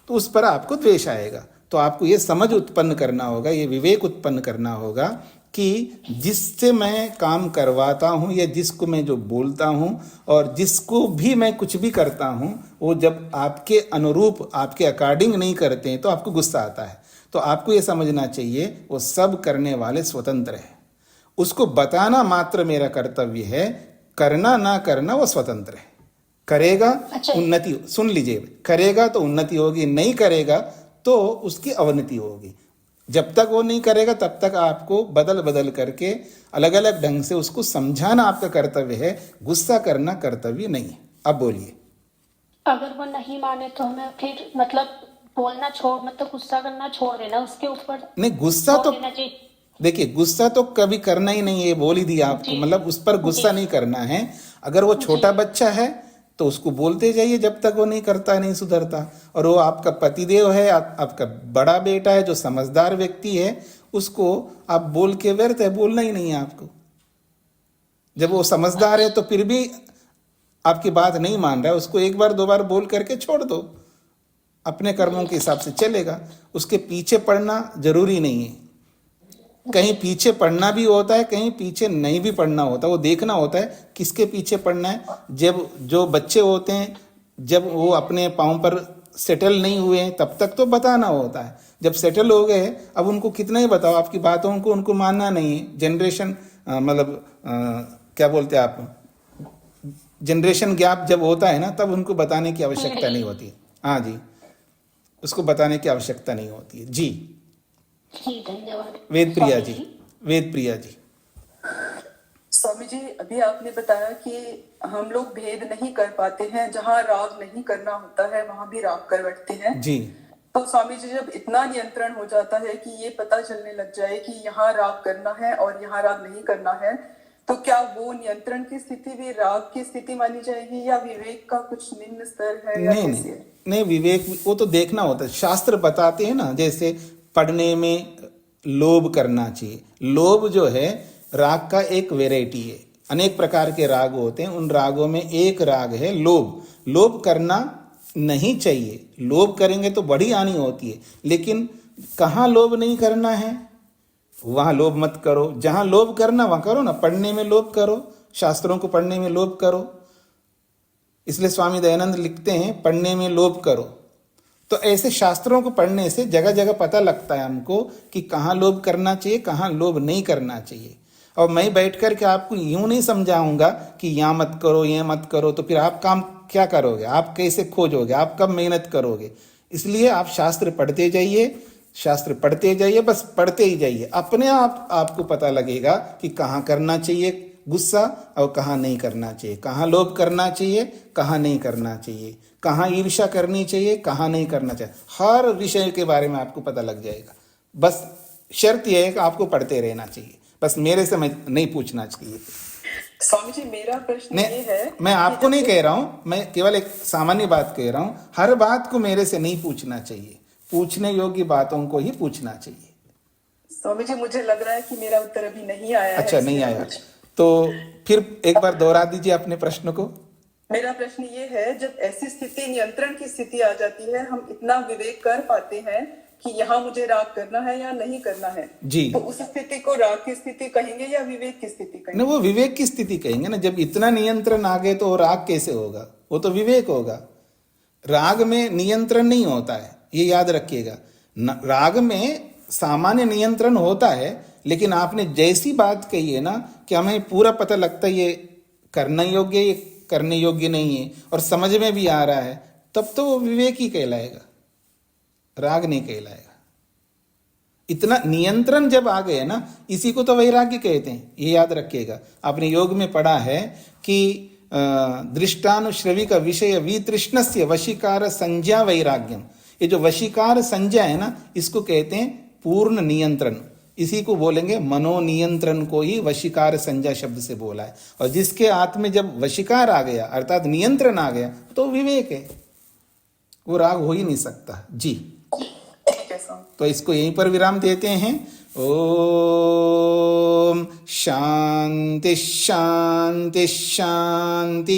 तो उस पर आपको द्वेष आएगा। तो आपको ये समझ उत्पन्न करना होगा, ये विवेक उत्पन्न करना होगा कि जिससे मैं काम करवाता हूँ या जिसको मैं जो बोलता हूँ और जिसको भी मैं कुछ भी करता हूँ, वो जब आपके अनुरूप आपके अकॉर्डिंग नहीं करते हैं तो आपको गुस्सा आता है। तो आपको ये समझना चाहिए वो सब करने वाले स्वतंत्र है, उसको बताना मात्र मेरा कर्तव्य है, करना ना करना वो स्वतंत्र है। करेगा उन्नति, सुन लीजिए, करेगा तो उन्नति होगी, नहीं करेगा तो उसकी अवनति होगी। जब तक वो नहीं करेगा तब तक आपको बदल बदल करके अलग अलग ढंग से उसको समझाना आपका कर्तव्य है, गुस्सा करना कर्तव्य नहीं है। अब बोलिए। अगर वो नहीं माने तो हमें फिर मतलब बोलना छोड़, मतलब गुस्सा करना छोड़ देना, उसके ऊपर नहीं गुस्सा तो देखिए, गुस्सा तो कभी करना ही नहीं है, बोल ही दिया आपको, मतलब उस पर गुस्सा नहीं करना है। अगर वो छोटा बच्चा है तो उसको बोलते जाइए जब तक वो नहीं करता, नहीं सुधरता। और वो आपका पतिदेव है, आपका बड़ा बेटा है जो समझदार व्यक्ति है, उसको आप बोल के व्यर्थ है, बोलना ही नहीं है आपको। जब वो समझदार है तो फिर भी आपकी बात नहीं मान रहा है, उसको एक बार दो बार बोल करके छोड़ दो, अपने कर्मों के हिसाब से चलेगा। उसके पीछे पड़ना जरूरी नहीं है। कहीं पीछे पड़ना भी होता है, कहीं पीछे नहीं भी पड़ना होता है। वो देखना होता है किसके पीछे पड़ना है। जब जो बच्चे होते हैं जब वो अपने पाँव पर सेटल नहीं हुए हैं तब तक तो बताना होता है। जब सेटल हो गए अब उनको कितना ही बताओ, आपकी बातों को उनको मानना नहीं है। जनरेशन मतलब क्या बोलते हैं आप, जनरेशन गैप जब होता है ना, तब उनको बताने की आवश्यकता नहीं होती। हाँ जी, उसको बताने की आवश्यकता नहीं होती है। जी धन्यवाद। वेद प्रिया जी, वेद प्रिया जी। स्वामी जी, अभी आपने बताया कि हम लोग भेद नहीं कर पाते हैं, जहाँ राग नहीं करना होता है वहां भी राग कर बैठते हैं जी। तो स्वामी जी, जब इतना नियंत्रण हो जाता है कि ये पता चलने लग जाए कि यहाँ राग करना है और यहाँ राग नहीं करना है, तो क्या वो नियंत्रण की स्थिति भी राग की स्थिति मानी जाएगी या विवेक का कुछ निम्न स्तर है? नहीं, विवेक वो तो देखना होता है। शास्त्र बताते हैं ना, जैसे पढ़ने में लोभ करना चाहिए। लोभ जो है राग का एक वेराइटी है, अनेक प्रकार के राग होते हैं, उन रागों में एक राग है लोभ। लोभ करना नहीं चाहिए, लोभ करेंगे तो बड़ी हानि होती है। लेकिन कहाँ लोभ नहीं करना है वहाँ लोभ मत करो, जहाँ लोभ करना वहाँ करो ना। पढ़ने में लोभ करो, शास्त्रों को पढ़ने में लोभ करो। इसलिए स्वामी दयानंद लिखते हैं पढ़ने में लोभ करो। तो ऐसे शास्त्रों को पढ़ने से जगह जगह पता लगता है हमको कि कहाँ लोभ करना चाहिए, कहाँ लोभ नहीं करना चाहिए। और मैं बैठ कर के आपको यूं नहीं समझाऊंगा कि यहाँ मत करो, ये मत करो, तो फिर आप काम क्या करोगे, आप कैसे खोजोगे, आप कब मेहनत करोगे। इसलिए आप शास्त्र पढ़ते जाइए, शास्त्र पढ़ते जाइए, बस पढ़ते ही जाइए। अपने आप आपको पता लगेगा कि कहाँ करना चाहिए गुस्सा और कहाँ नहीं करना चाहिए, कहाँ लोभ करना चाहिए, कहाँ नहीं करना चाहिए, कहाँ ईर्ष्या करनी चाहिए, कहाँ नहीं करना चाहिए। हर विषय के बारे में आपको पता लग जाएगा। बस शर्त यह है कि आपको पढ़ते रहना चाहिए, बस मेरे से नहीं पूछना चाहिए। स्वामी जी, मेरा प्रश्न ये है, मैं आपको नहीं कह रहा हूँ, मैं केवल एक सामान्य बात कह रहा हूँ। हर बात को मेरे से नहीं पूछना चाहिए, पूछने योग्य बातों को ही पूछना चाहिए। स्वामी जी, मुझे लग रहा है कि मेरा उत्तर अभी नहीं आया। अच्छा, नहीं आया तो फिर एक बार दोहरा दीजिए अपने प्रश्न को। मेरा प्रश्न ये है, जब ऐसी स्थिति, नियंत्रण की स्थिति आ जाती है, हम इतना विवेक कर पाते हैं कि यहाँ मुझे राग करना है या नहीं करना है जी, तो उस स्थिति को राग की स्थिति कहेंगे या विवेक की स्थिति कहेंगे? नहीं, वो विवेक की स्थिति कहेंगे ना। जब इतना नियंत्रण आ गए तो राग कैसे होगा, वो तो विवेक होगा। राग में नियंत्रण नहीं होता है, ये याद रखिएगा। राग में सामान्य नियंत्रण होता है, लेकिन आपने जैसी बात कही है ना कि हमें पूरा पता लगता है ये करना योग्य, ये करने योग्य नहीं है और समझ में भी आ रहा है, तब तो वो विवेक ही कहलाएगा, राग नहीं कहलाएगा। इतना नियंत्रण जब आ गया ना, इसी को तो वैराग्य कहते हैं, ये याद रखिएगा। आपने योग में पढ़ा है कि दृष्टानुश्रविक विषय वितृष्णस्य वशीकार संज्ञा वैराग्यम। ये जो वशीकार संज्ञा है ना, इसको कहते हैं पूर्ण नियंत्रण। इसी को बोलेंगे मनोनियंत्रण को ही वशीकार संज्ञा शब्द से बोला है। और जिसके हाथ में जब वशीकार आ गया अर्थात नियंत्रण आ गया तो विवेक है, वो राग हो ही नहीं सकता जी। तो इसको यहीं पर विराम देते हैं। ओम शांति शांति शांति।